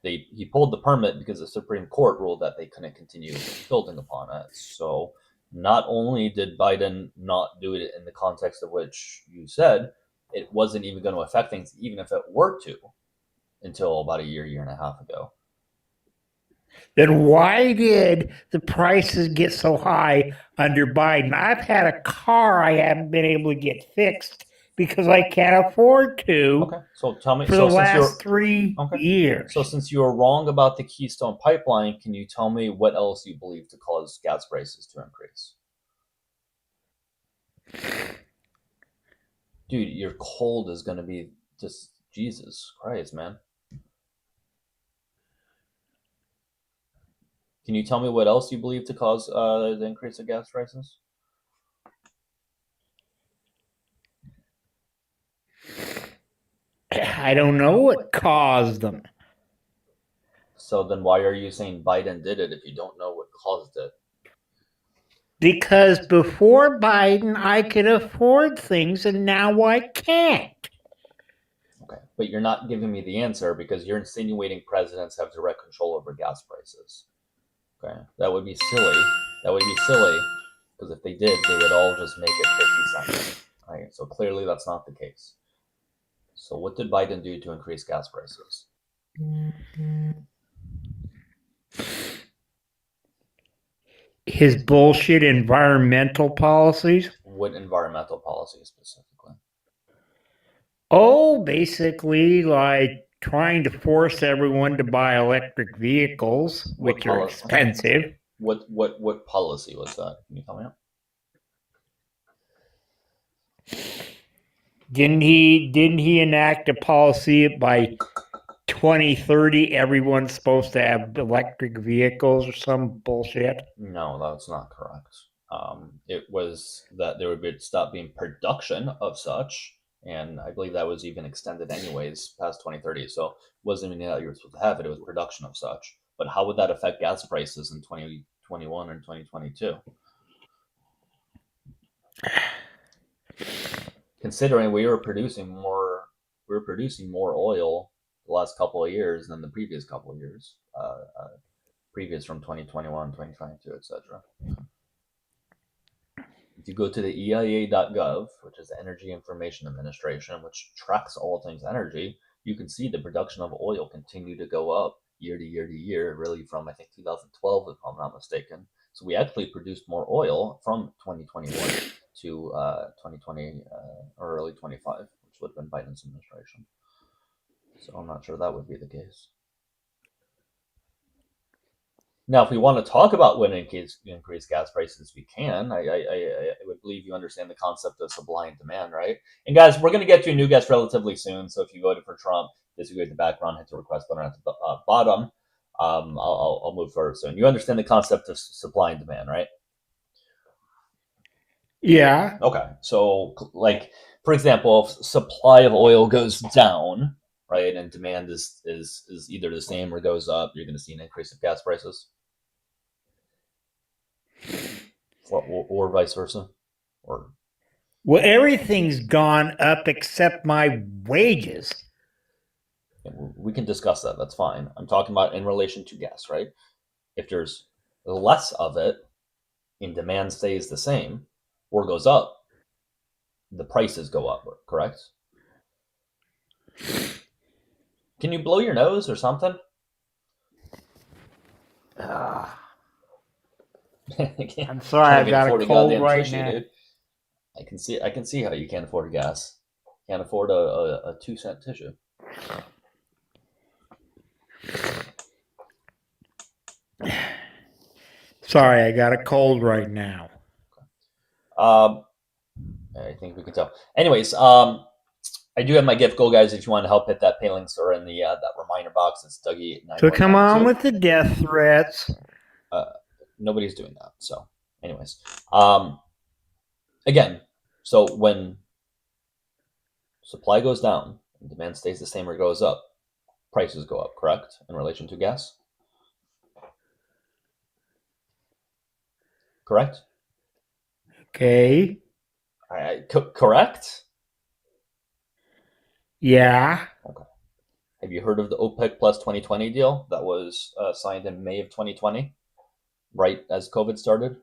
he pulled the permit because the Supreme Court ruled that they couldn't continue building upon it. So not only did Biden not do it in the context of which you said, it wasn't even going to affect things, even if it were to, until about a year and a half ago. Then why did the prices get so high under Biden? I've had a car I haven't been able to get fixed because I can't afford to. Okay, so tell me for the last 3 years. So since you were wrong about the Keystone pipeline, can you tell me what else you believe to cause gas prices to increase? Dude, your cold is going to be just Jesus Christ, man. Can you tell me what else you believe to cause the increase of gas prices? I don't know what caused them. So then why are you saying Biden did it if you don't know what caused it? Because before Biden, I could afford things, and now I can't. Okay, but you're not giving me the answer because you're insinuating presidents have direct control over gas prices. Okay, that would be silly. That would be silly because if they did, they would all just make it 50 cents. All right, so clearly that's not the case. So what did Biden do to increase gas prices? His bullshit environmental policies. What environmental policies specifically? Oh, basically like trying to force everyone to buy electric vehicles, which are expensive. What policy was that? Can you tell me? Didn't he enact a policy by 2030 everyone's supposed to have electric vehicles or some bullshit? No, that's not correct. It was that there would be stop being production of such, and I believe that was even extended anyways past 2030. So it wasn't even that you were supposed to have it; it was production of such. But how would that affect gas prices in 2021 and 2022? Considering we were producing more oil the last couple of years than the previous couple of years, previous from 2021, 2022, etc. If you go to the EIA.gov, which is the Energy Information Administration, which tracks all things energy, you can see the production of oil continue to go up year to year to year, really from I think 2012, if I'm not mistaken. So we actually produced more oil from 2021 to 2020 or early 25, which would have been Biden's administration. So I'm not sure that would be the case. Now, if we want to talk about when increase gas prices, we can. I would believe you understand the concept of supply and demand, right? And guys, we're going to get to a new guest relatively soon. So if you voted for Trump, disagree with the background, hit the request button at the bottom. I'll move forward soon. You understand the concept of supply and demand, right? Yeah. Okay. So, like, for example, if supply of oil goes down, right, and demand is either the same or goes up, you're going to see an increase of gas prices. Or vice versa, or Well, everything's gone up except my wages. we can discuss that. That's fine. I'm talking about in relation to gas, right? If there's less of it and demand stays the same or goes up, the prices go up. Correct? Can you blow your nose or something? I'm Can't sorry, I've even got afford a a cold goddamn right tissue, now. dude. I can see how you can't afford gas. Can't afford a 2-cent tissue. Sorry, I got a cold right now. I think we can tell. Anyways, I do have my gift goal, guys. If you want to help, hit that pay links or in the that reminder box. It's Dougie9192. So come on with the death threats. Nobody's doing that. So, anyways, again, so when supply goes down and demand stays the same or goes up, prices go up. Correct in relation to gas. Correct. Okay. Correct. Yeah. Okay. Have you heard of the OPEC Plus 2020 deal that was signed in May of 2020, right as COVID started?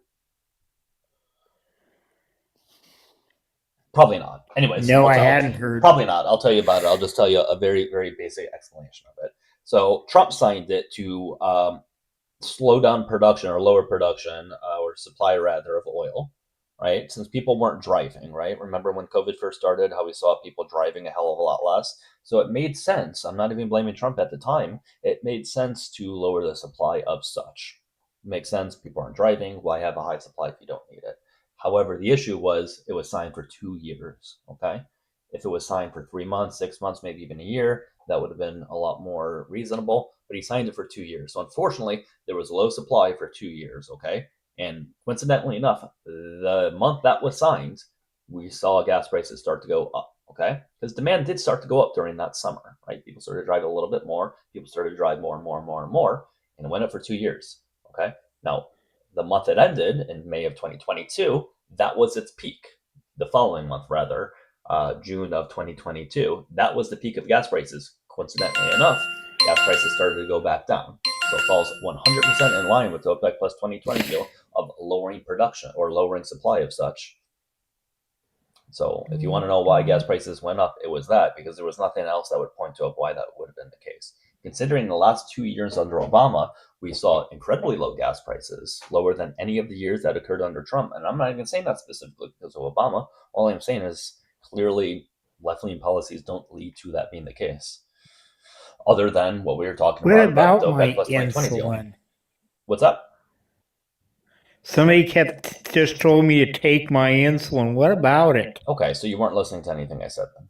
Probably not. Anyways, No, I hadn't heard. Probably not. I'll tell you about it. I'll just tell you a very, very basic explanation of it. So Trump signed it to slow down production or lower production or supply rather of oil, right? Since people weren't driving, right? Remember when COVID first started, how we saw people driving a hell of a lot less? So it made sense. I'm not even blaming Trump at the time. It made sense to lower the supply of such. It makes sense. People aren't driving. Why have a high supply if you don't need it? However, the issue was it was signed for 2 years. Okay. If it was signed for 3 months, 6 months, maybe even a year, that would have been a lot more reasonable. But he signed it for 2 years. So unfortunately, there was low supply for 2 years. Okay. And coincidentally enough, the month that was signed, we saw gas prices start to go up. Okay. Because demand did start to go up during that summer, right? People started to drive a little bit more. People started to drive more and more and more and more. And it went up for 2 years. Okay. Now, the month it ended in May of 2022, that was its peak. The following month, rather, June of 2022, that was the peak of gas prices. Coincidentally enough, gas prices started to go back down. So it falls 100% in line with the OPEC Plus 2020 deal of lowering production or lowering supply of such. So if you want to know why gas prices went up, it was that, because there was nothing else that would point to why that would have been the case. Considering the last 2 years under Obama, we saw incredibly low gas prices, lower than any of the years that occurred under Trump. And I'm not even saying that specifically because of Obama. All I'm saying is clearly left-leaning policies don't lead to that being the case. Other than what we were talking What about the my OPEC Plus 2020 deal. insulin? What's up? Somebody just told me to take my insulin. What about it? Okay, so you weren't listening to anything I said then.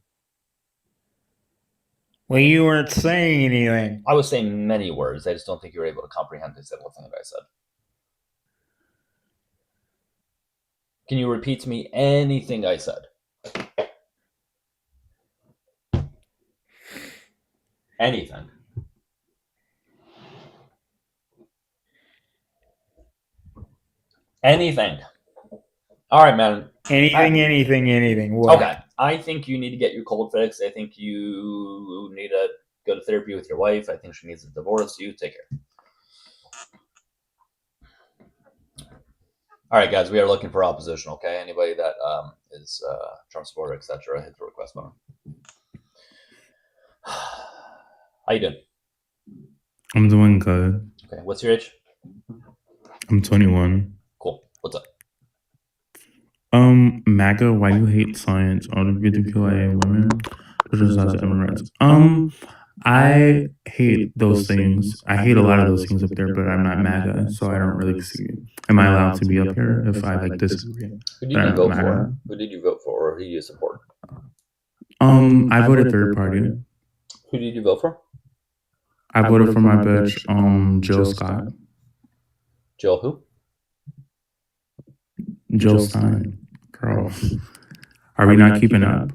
Well, you weren't saying anything. I was saying many words. I just don't think you were able to comprehend a single thing that I said. Can you repeat to me anything I said? Anything. Anything. All right, man. Anything. What? Okay. I think you need to get your cold fixed. I think you need to go to therapy with your wife. I think she needs a divorce. You take care. All right, guys. We are looking for opposition. Okay. Anybody that is Trump supporter, etc., hit the request button. How you doing? I'm doing good. Okay. What's your age? I'm 21. Cool. What's up? MAGA, why do you hate science? All the BQIA women, immigrants. I hate those things. I hate a lot of those things up there, but I'm not MAGA, so I don't really see. Am I allowed to be up here if I like disagree? Who did you vote for? Who did you vote for, or who do you support? I voted third party. Who did you vote for? I voted for my bitch, Jill Scott. Jill who? Jill Stein. Girl. Are we not keeping up?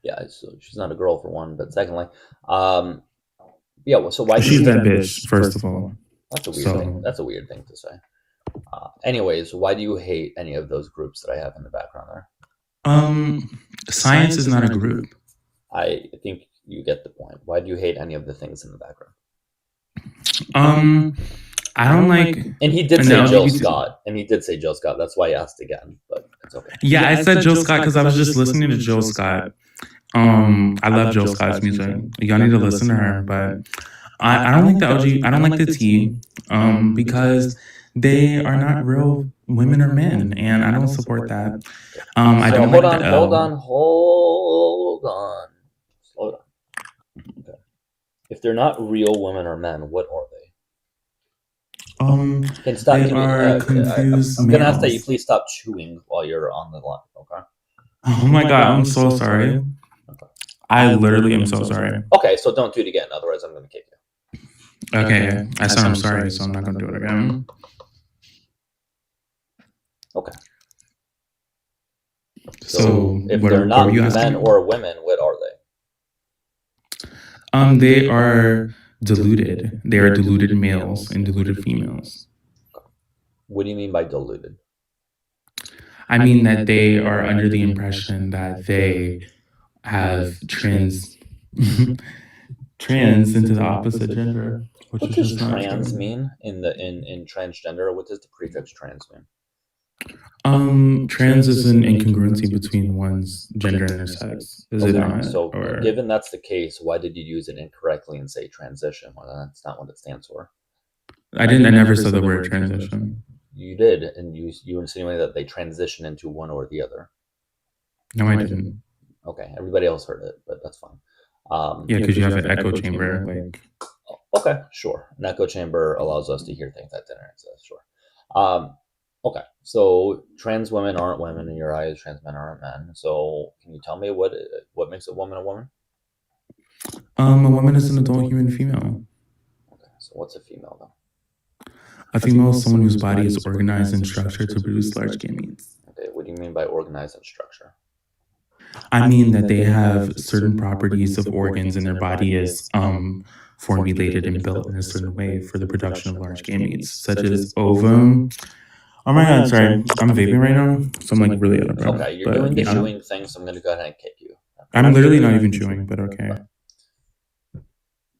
Yeah, so she's not a girl for one, but secondly, yeah. Well, so why? She's that bitch. First of all, that's a weird thing. That's a weird thing to say. Anyways, why do you hate any of those groups that I have in the background there? Science is not a group. I think you get the point. Why do you hate any of the things in the background? I don't like. And he did say Jill Scott, and he did say Jill Scott. That's why I asked again, but it's okay. Yeah, I said Jill Scott because I was just listening to Jill Scott. I love Jill Scott's music. Y'all need to listen to her, but I don't like the OG. I don't like the T, because they are not real women or men, and I don't support that. I don't like the L. Hold on. Slow down. Okay. If they're not real women or men, what are they? Can stop. They are confused. I'm gonna ask that you please stop chewing while you're on the line. Okay. Oh my god, I'm so sorry. Okay. I literally am so sorry. Okay, so don't do it again. Otherwise, I'm gonna kick you. Okay, I said I'm sorry, so I'm not gonna do it again. Okay. So if they're not men or women, what are they? They are deluded. They are deluded males and deluded females. What do you mean by deluded? I mean that they are under the impression that they have trans into the opposite gender. What does trans mean in transgender? What does the prefix trans mean? Trans is an incongruency between one's gender and their sex. Is it not? So, given that's the case, why did you use it incorrectly and say transition? Well, that's not what it stands for. I never said the word transition. You did, and you insinuated that they transition into one or the other. No, I didn't. Okay, everybody else heard it, but that's fine. Yeah, because you have an echo chamber. Like, okay, sure. An echo chamber allows us to hear things that didn't exist. Sure. Okay, so trans women aren't women in your eyes. Trans men aren't men. So, can you tell me what makes a woman a woman? A woman is an adult human female. Okay, so what's a female then? A female is someone whose body is organized and structured to produce large gametes. Okay, what do you mean by organized and structure? I mean that they have certain properties of organs and their body is formulated and built in a certain way for the production of large gametes, such as ovum. Oh my god, sorry. I'm vaping right now, so I'm like really out of breath. Okay, you're doing the chewing thing, so I'm going to go ahead and kick you. I'm literally not even chewing, but okay.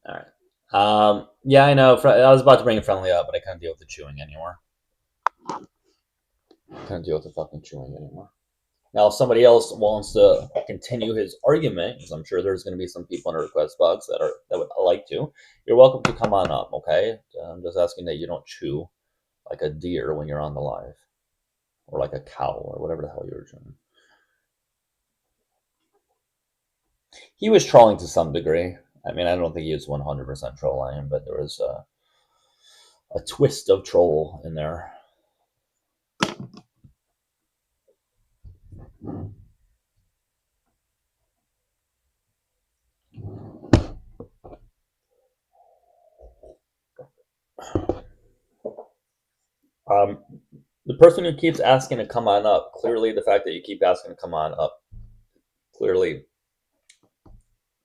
All right. Yeah, I know. I was about to bring it friendly up, but I can't deal with the chewing anymore. I can't deal with the fucking chewing anymore. Now, if somebody else wants to continue his argument, because I'm sure there's going to be some people in the request box that would like to, you're welcome to come on up, okay? I'm just asking that you don't chew like a deer when you're on the live, or like a cow, or whatever the hell you were doing. He was trolling to some degree. I mean, I don't think he was 100% trolling, but there was a twist of troll in there. The person who keeps asking to come on up, clearly the fact that you keep asking to come on up clearly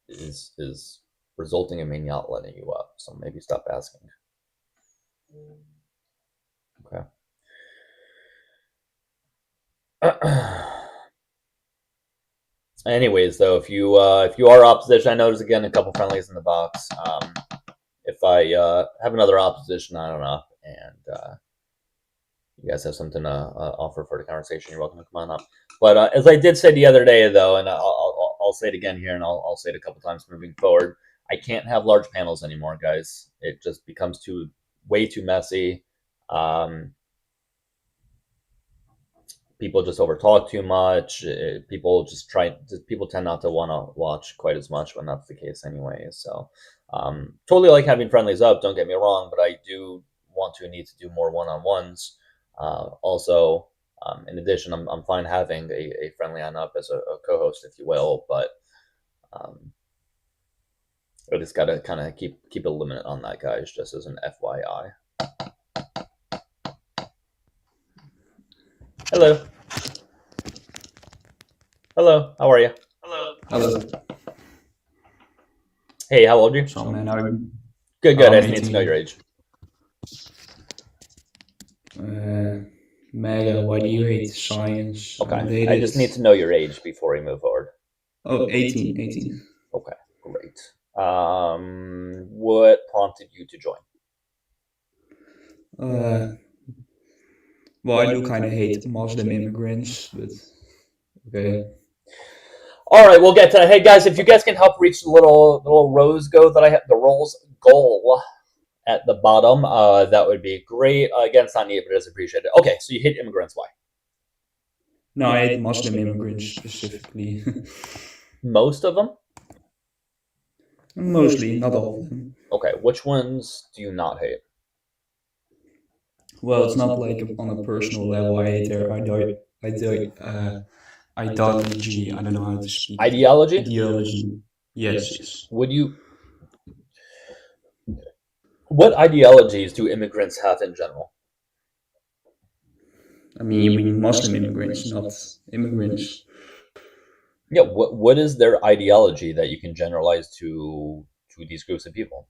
is resulting in me not letting you up. So maybe stop asking. Okay. Anyways, though, if you are opposition, I know there's again a couple friendlies in the box. If I have another opposition, I don't know, and you guys have something to offer for the conversation, you're welcome to come on up. But as I did say the other day, though, and I'll say it again here, and I'll say it a couple times moving forward, I can't have large panels anymore, guys. It just becomes way too messy. people just overtalk too much. People tend not to want to watch quite as much when that's the case anyway. So totally like having friendlies up, don't get me wrong, but I do need to do more one-on-ones. Also, in addition, I'm fine having a friendly on up as a co-host, if you will, but I just gotta kind of keep a limit on that, guys, just as an FYI. Hello. Hello, how are you? Hello. Hey, how old are you? So, man, I'm Good. I just need to know your age. Mega, why do you hate science? Okay, I just need to know your age before we move forward. Oh, 18. Okay, great. What prompted you to join? Well, I do kind of hate Muslim immigrants, but okay. All right, we'll get to that. Hey guys, if you guys can help reach the little rose goal that I have, the rose goal at the bottom, that would be great. Again, it's not needed, but it is appreciated. Okay, so you hate immigrants. Why? No, I hate Muslim immigrants specifically. Most of them? Mostly, not all of them. Okay, which ones do you not hate? Well, it's not like on a personal level. I hate their ideology. I don't know how to speak. Ideology? Ideology. Yes. What ideologies do immigrants have in general? I mean, you mean Muslim immigrants, not immigrants. Yeah, what is their ideology that you can generalize to these groups of people?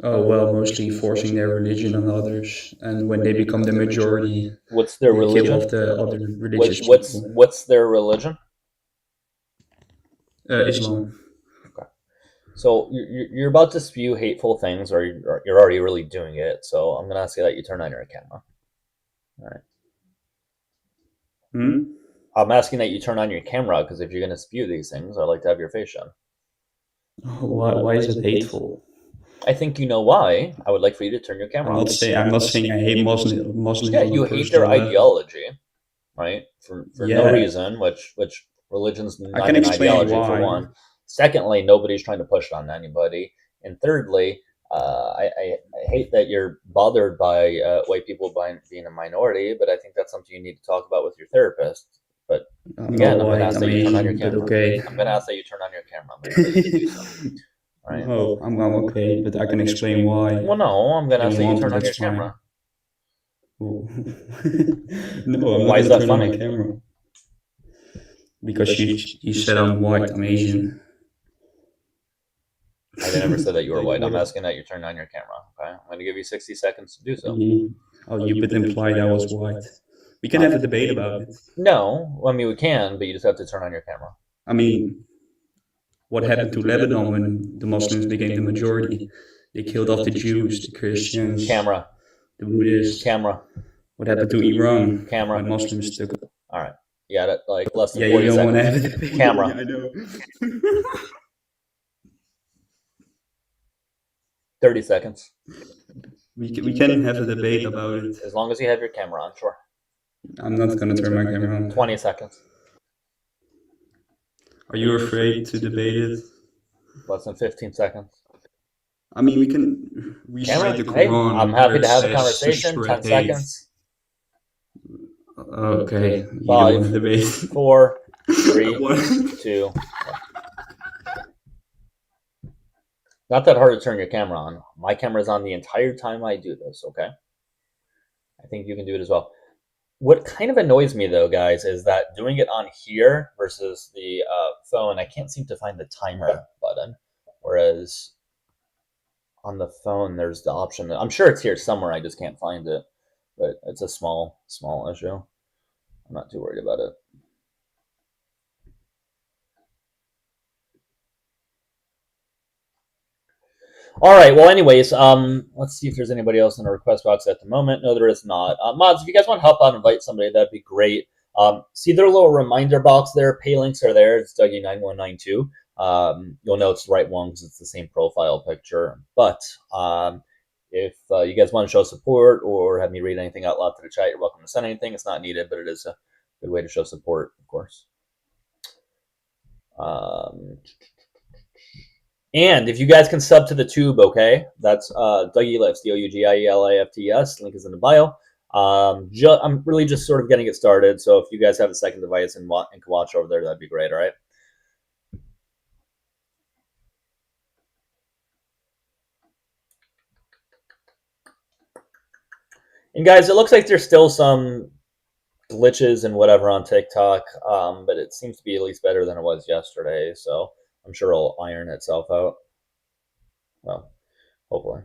Oh, well, mostly forcing their religion on others, and when they become the majority, what's their they religion? kill off the other religious people. What's their religion? Islam. Okay. So you're about to spew hateful things, or you're already really doing it. So I'm gonna ask you that you turn on your camera. All right. I'm asking that you turn on your camera because if you're gonna spew these things, I like to have your face shown. Why is it hateful? I think you know why. I would like for you to turn your camera on. I'm not saying I hate Muslims. Yeah, you hate their ideology, right? For no reason, which religion's not an ideology for one. Secondly, nobody's trying to push it on anybody. And thirdly, I hate that you're bothered by white people being a minority, but I think that's something you need to talk about with your therapist. But again, I'm going to ask that you turn on your camera. Okay. I'm going to ask that you turn on your camera. I'm going to do so. Right. Oh, I'm okay, but I can explain why. Well, no, I'm going to ask that you turn on your camera. No, I'm why not is that turn funny? on my camera. Because you said I'm white, I'm Asian. I never said that you were white. I'm asking that you turn on your camera. Okay, I'm going to give you 60 seconds to do so. You would imply I was white. We can have a debate about it. No, I mean we can, but you just have to turn on your camera. I mean, what happened to Lebanon when the Muslims became the majority? They killed off the Jews, the Christians, camera, the Buddhists. Camera. What happened to Iran? Camera. When Muslims took it. All right, you got it. Like less than 40 seconds. Camera. I know. 30 seconds. We can have a debate about it. As long as you have your camera on, sure. I'm not going to turn my camera on. 20 seconds. Are you afraid to debate it? Less than 15 seconds. I mean, we can recite the Quran. Hey, I'm happy to have a conversation. 10 seconds. Okay. 5, 4, 3, 2. Not that hard to turn your camera on. My camera's on the entire time I do this, okay? I think you can do it as well. What kind of annoys me, though, guys, is that doing it on here versus the phone, I can't seem to find the timer button. Whereas on the phone, there's the option. I'm sure it's here somewhere. I just can't find it. But it's a small issue. I'm not too worried about it. All right. Well, anyways, let's see if there's anybody else in the request box at the moment. No, there is not. Mods, if you guys want to help out and invite somebody, that'd be great. See their little reminder box there. Pay links are there. It's Dougie9192. You'll know it's the right one because it's the same profile picture. But If you guys want to show support or have me read anything out loud to the chat, you're welcome to send anything. It's not needed, but it is a good way to show support, of course. And if you guys can sub to the tube, okay, that's Dougielifts, Dougielifts. Link is in the bio. I'm really just sort of getting it started, so if you guys have a second device and can watch over there, that'd be great. All right. And guys, it looks like there's still some glitches and whatever on TikTok, but it seems to be at least better than it was yesterday. So I'm sure it'll iron itself out. Well, hopefully.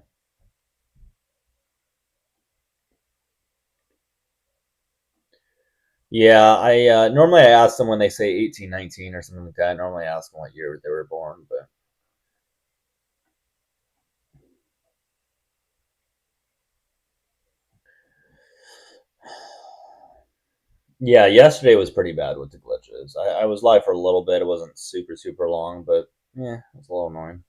Yeah, I normally I ask them when they say 1819 or something like that. I normally ask them what year they were born, but yeah, yesterday was pretty bad with the glitches. I was live for a little bit. It wasn't super long, but yeah, it was a little annoying.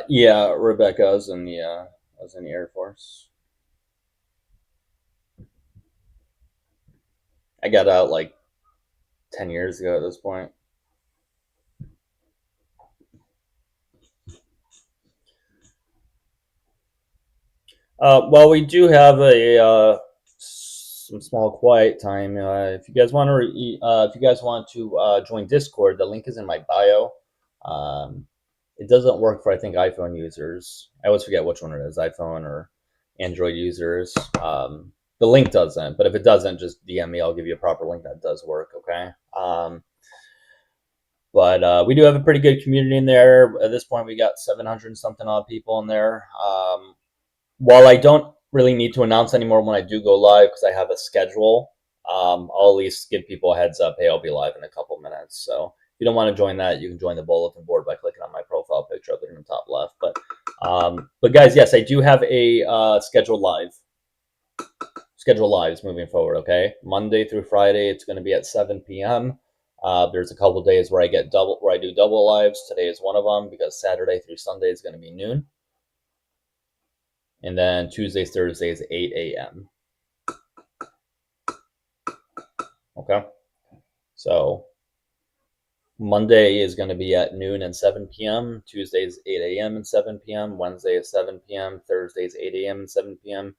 Yeah, Rebecca was in the Air Force. I got out like 10 years ago at this point. Well, we do have some small quiet time. If you guys want to join Discord, the link is in my bio. It doesn't work for I think iPhone users. I always forget which one it is, iPhone or Android users. The link doesn't, but if it doesn't, just DM me. I'll give you a proper link that does work. Okay. But we do have a pretty good community in there. At this point, we got 700 something odd people in there. While I don't really need to announce anymore when I do go live because I have a schedule, I'll at least give people a heads up. Hey, I'll be live in a couple minutes. So if you don't want to join that, you can join the bulletin board by clicking on my profile picture up there in the top left. But guys, yes, I do have a scheduled lives moving forward. Okay, Monday through Friday, it's going to be at 7 p.m. There's a couple days where I do double lives. Today is one of them because Saturday through Sunday is going to be noon. And then Tuesdays, Thursdays, 8 a.m. Okay. So Monday is going to be at noon and 7 p.m. Tuesdays, 8 a.m. and 7 p.m. Wednesday is 7 p.m. Thursdays, 8 a.m. and 7 p.m.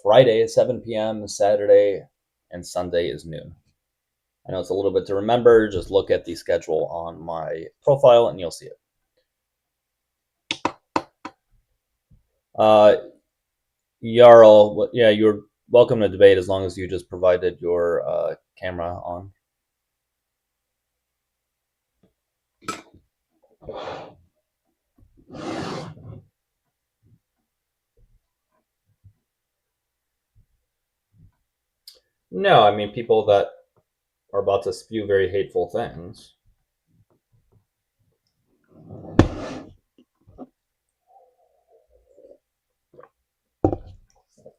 Friday is 7 p.m. Saturday and Sunday is noon. I know it's a little bit to remember. Just look at the schedule on my profile and you'll see it. Jarl, yeah, you're welcome to debate as long as you just provided your camera on. No, I mean people that are about to spew very hateful things.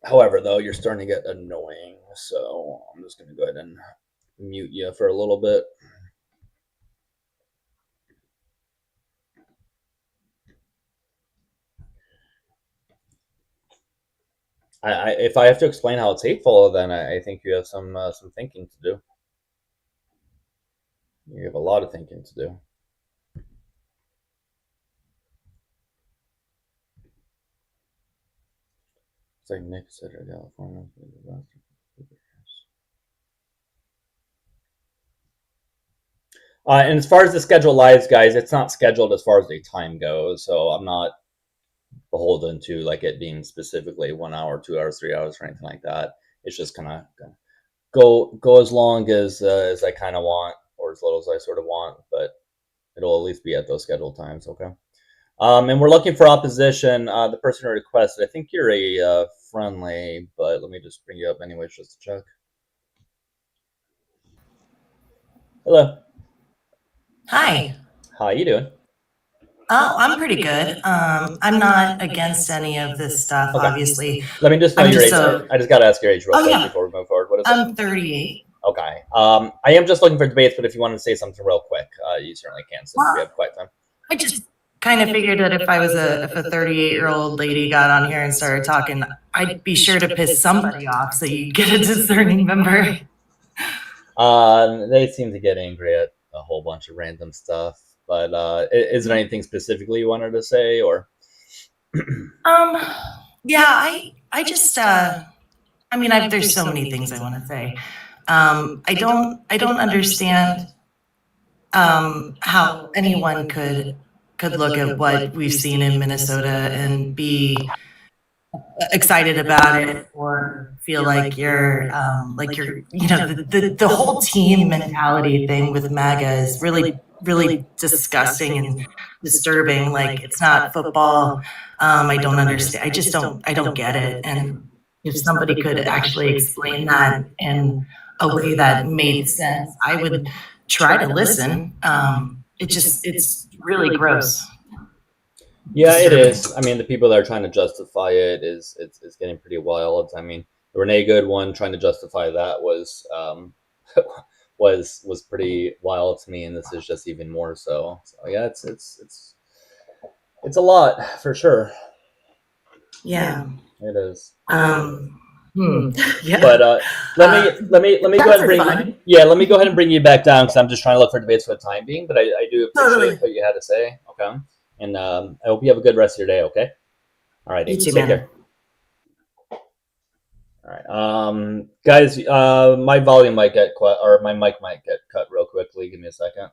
However, though, you're starting to get annoying, so I'm just going to go ahead and mute you for a little bit. If I have to explain how it's hateful, then I think you have some thinking to do. You have a lot of thinking to do. It's like Nick said, California. And as far as the schedule lives, guys, it's not scheduled as far as the time goes, so I'm not beholden to like it being specifically 1 hour, 2 hours, 3 hours, or anything like that. It's just kind of go as long as I kind of want, or as little as I sort of want, but it'll at least be at those scheduled times. Okay. And we're looking for opposition. The person who requested, I think you're a friendly, but let me just bring you up anyways just to check. Hello. Hi. How you doing? Oh, I'm pretty good. I'm not against any of this stuff, Okay. obviously. Let me just know I'm your just age. so. I just got to ask your age real Oh, quick yeah. before we move forward. What is it? I'm 38. Okay. I am just looking for debates, but if you want to say something real quick, you certainly can since we have quite time. I just kind of figured that if a 38-year-old lady got on here and started talking, I'd be sure to piss somebody off so you'd get a discerning member. They seem to get angry at a whole bunch of random stuff. But is there anything specifically you wanted to say, or? Yeah, I just I mean, there's so many things I want to say. I don't understand how anyone could look at what we've seen in Minnesota and be excited about it or feel like you're the whole team mentality thing with MAGA is really disgusting and disturbing. Like, it's not football. I don't understand. I don't get it. And if somebody could actually explain that in a way that made sense, I would try to listen. It's really gross. Yeah, it is. I mean, the people that are trying to justify it it's getting pretty wild. I mean, the Renee Good one trying to justify that was was pretty wild to me, and this is just even more so. So yeah, it's a lot for sure. Yeah, it is. Yeah. But let me go ahead and bring let me go ahead and bring you back down because I'm just trying to look for debates for the time being. But I do appreciate what you had to say. Okay, and I hope you have a good rest of your day. Okay, all right, You too, take man. care. All right, guys, my volume might get or my mic might get cut real quickly. Give me a second.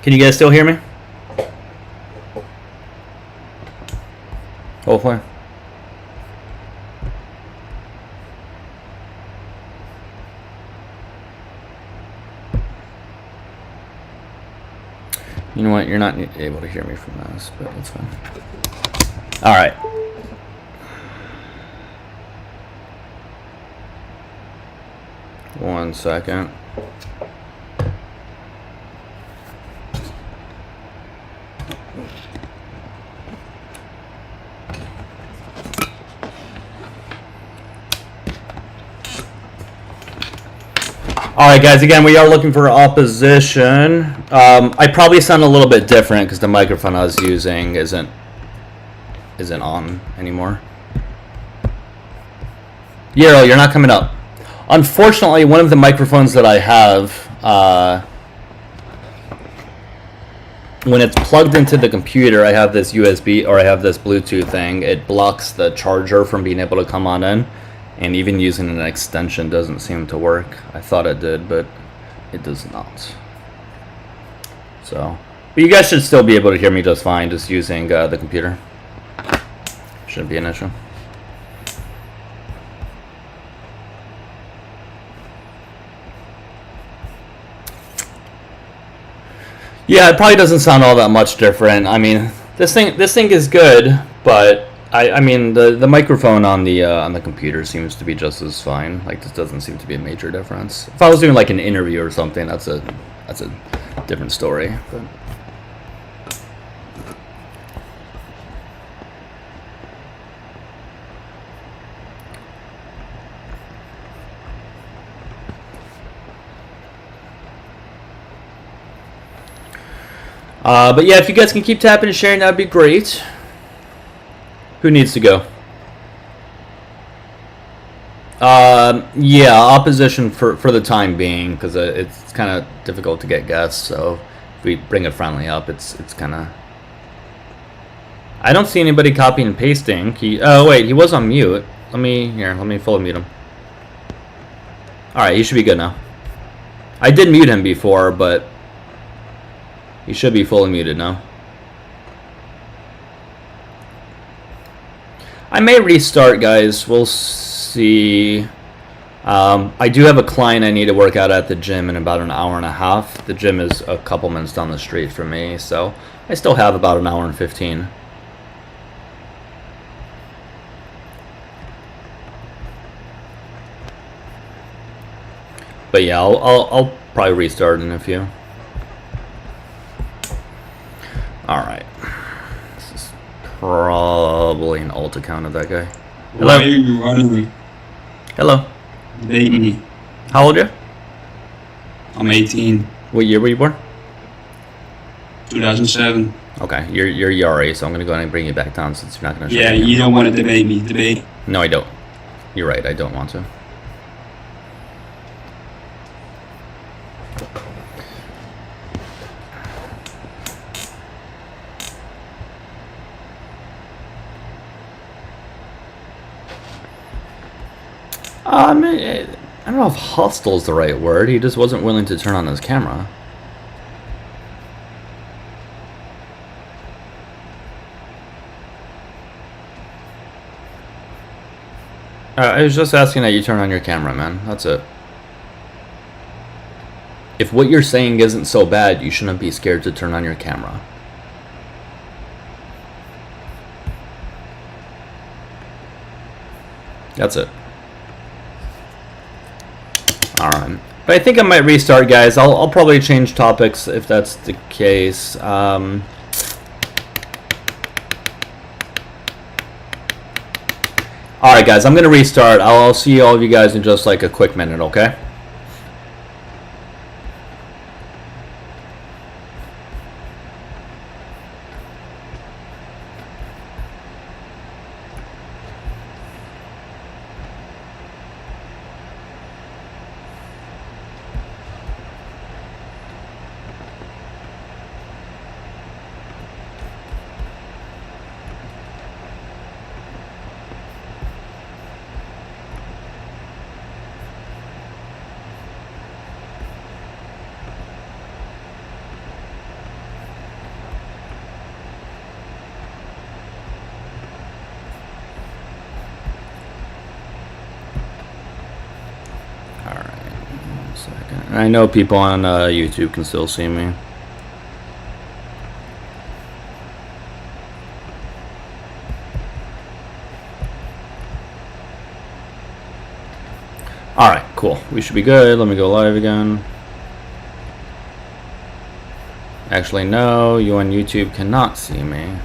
Can you guys still hear me? Hopefully. You know what? You're not able to hear me from this, but that's fine. All right. One second. All right, guys, again, we are looking for opposition. I probably sound a little bit different because the microphone I was using isn't on anymore. Yero, you're not coming up. Unfortunately, one of the microphones that I have, when it's plugged into the computer, I have this USB or I have this Bluetooth thing. It blocks the charger from being able to come on in. And even using an extension doesn't seem to work. I thought it did, but it does not. So, but you guys should still be able to hear me just fine, just using the computer. Shouldn't be an issue. Yeah, it probably doesn't sound all that much different. I mean, this thing is good, but I mean the microphone on the computer seems to be just as fine. Like, this doesn't seem to be a major difference. If I was doing like an interview or something, that's a different story. But yeah, if you guys can keep tapping and sharing, that'd be great. Who needs to go? Yeah, opposition for the time being, because it's kind of difficult to get guests. So if we bring a friendly up, it's kind of. I don't see anybody copying and pasting. Oh wait, he was on mute. Let me fully mute him. All right, he should be good now. I did mute him before, but he should be fully muted now. I may restart, guys. We'll see. I do have a client I need to work out at the gym in about an hour and a half. The gym is a couple minutes down the street from me, so I still have about an hour and 15. But yeah, I'll probably restart in a few. Alright. This is probably an alt account of that guy. Hello? Why are you running? Hello. Baby. How old are you? I'm 18. What year were you born? 2007. Okay, you're Yari, so I'm gonna go ahead and bring you back down since you're not gonna. Yeah, you don't want to debate me. Debate. No, I don't. You're right. I don't want to. I don't know if hostile is the right word. He just wasn't willing to turn on his camera. I was just asking that you turn on your camera, man. That's it. If what you're saying isn't so bad, you shouldn't be scared to turn on your camera. That's it. Alright. But I think I might restart, guys. I'll probably change topics if that's the case. Alright, guys. I'm going to restart. I'll see all of you guys in just like a quick minute, okay? I know people on YouTube can still see me. Alright, cool. We should be good. Let me go live again. Actually, no. You on YouTube cannot see me.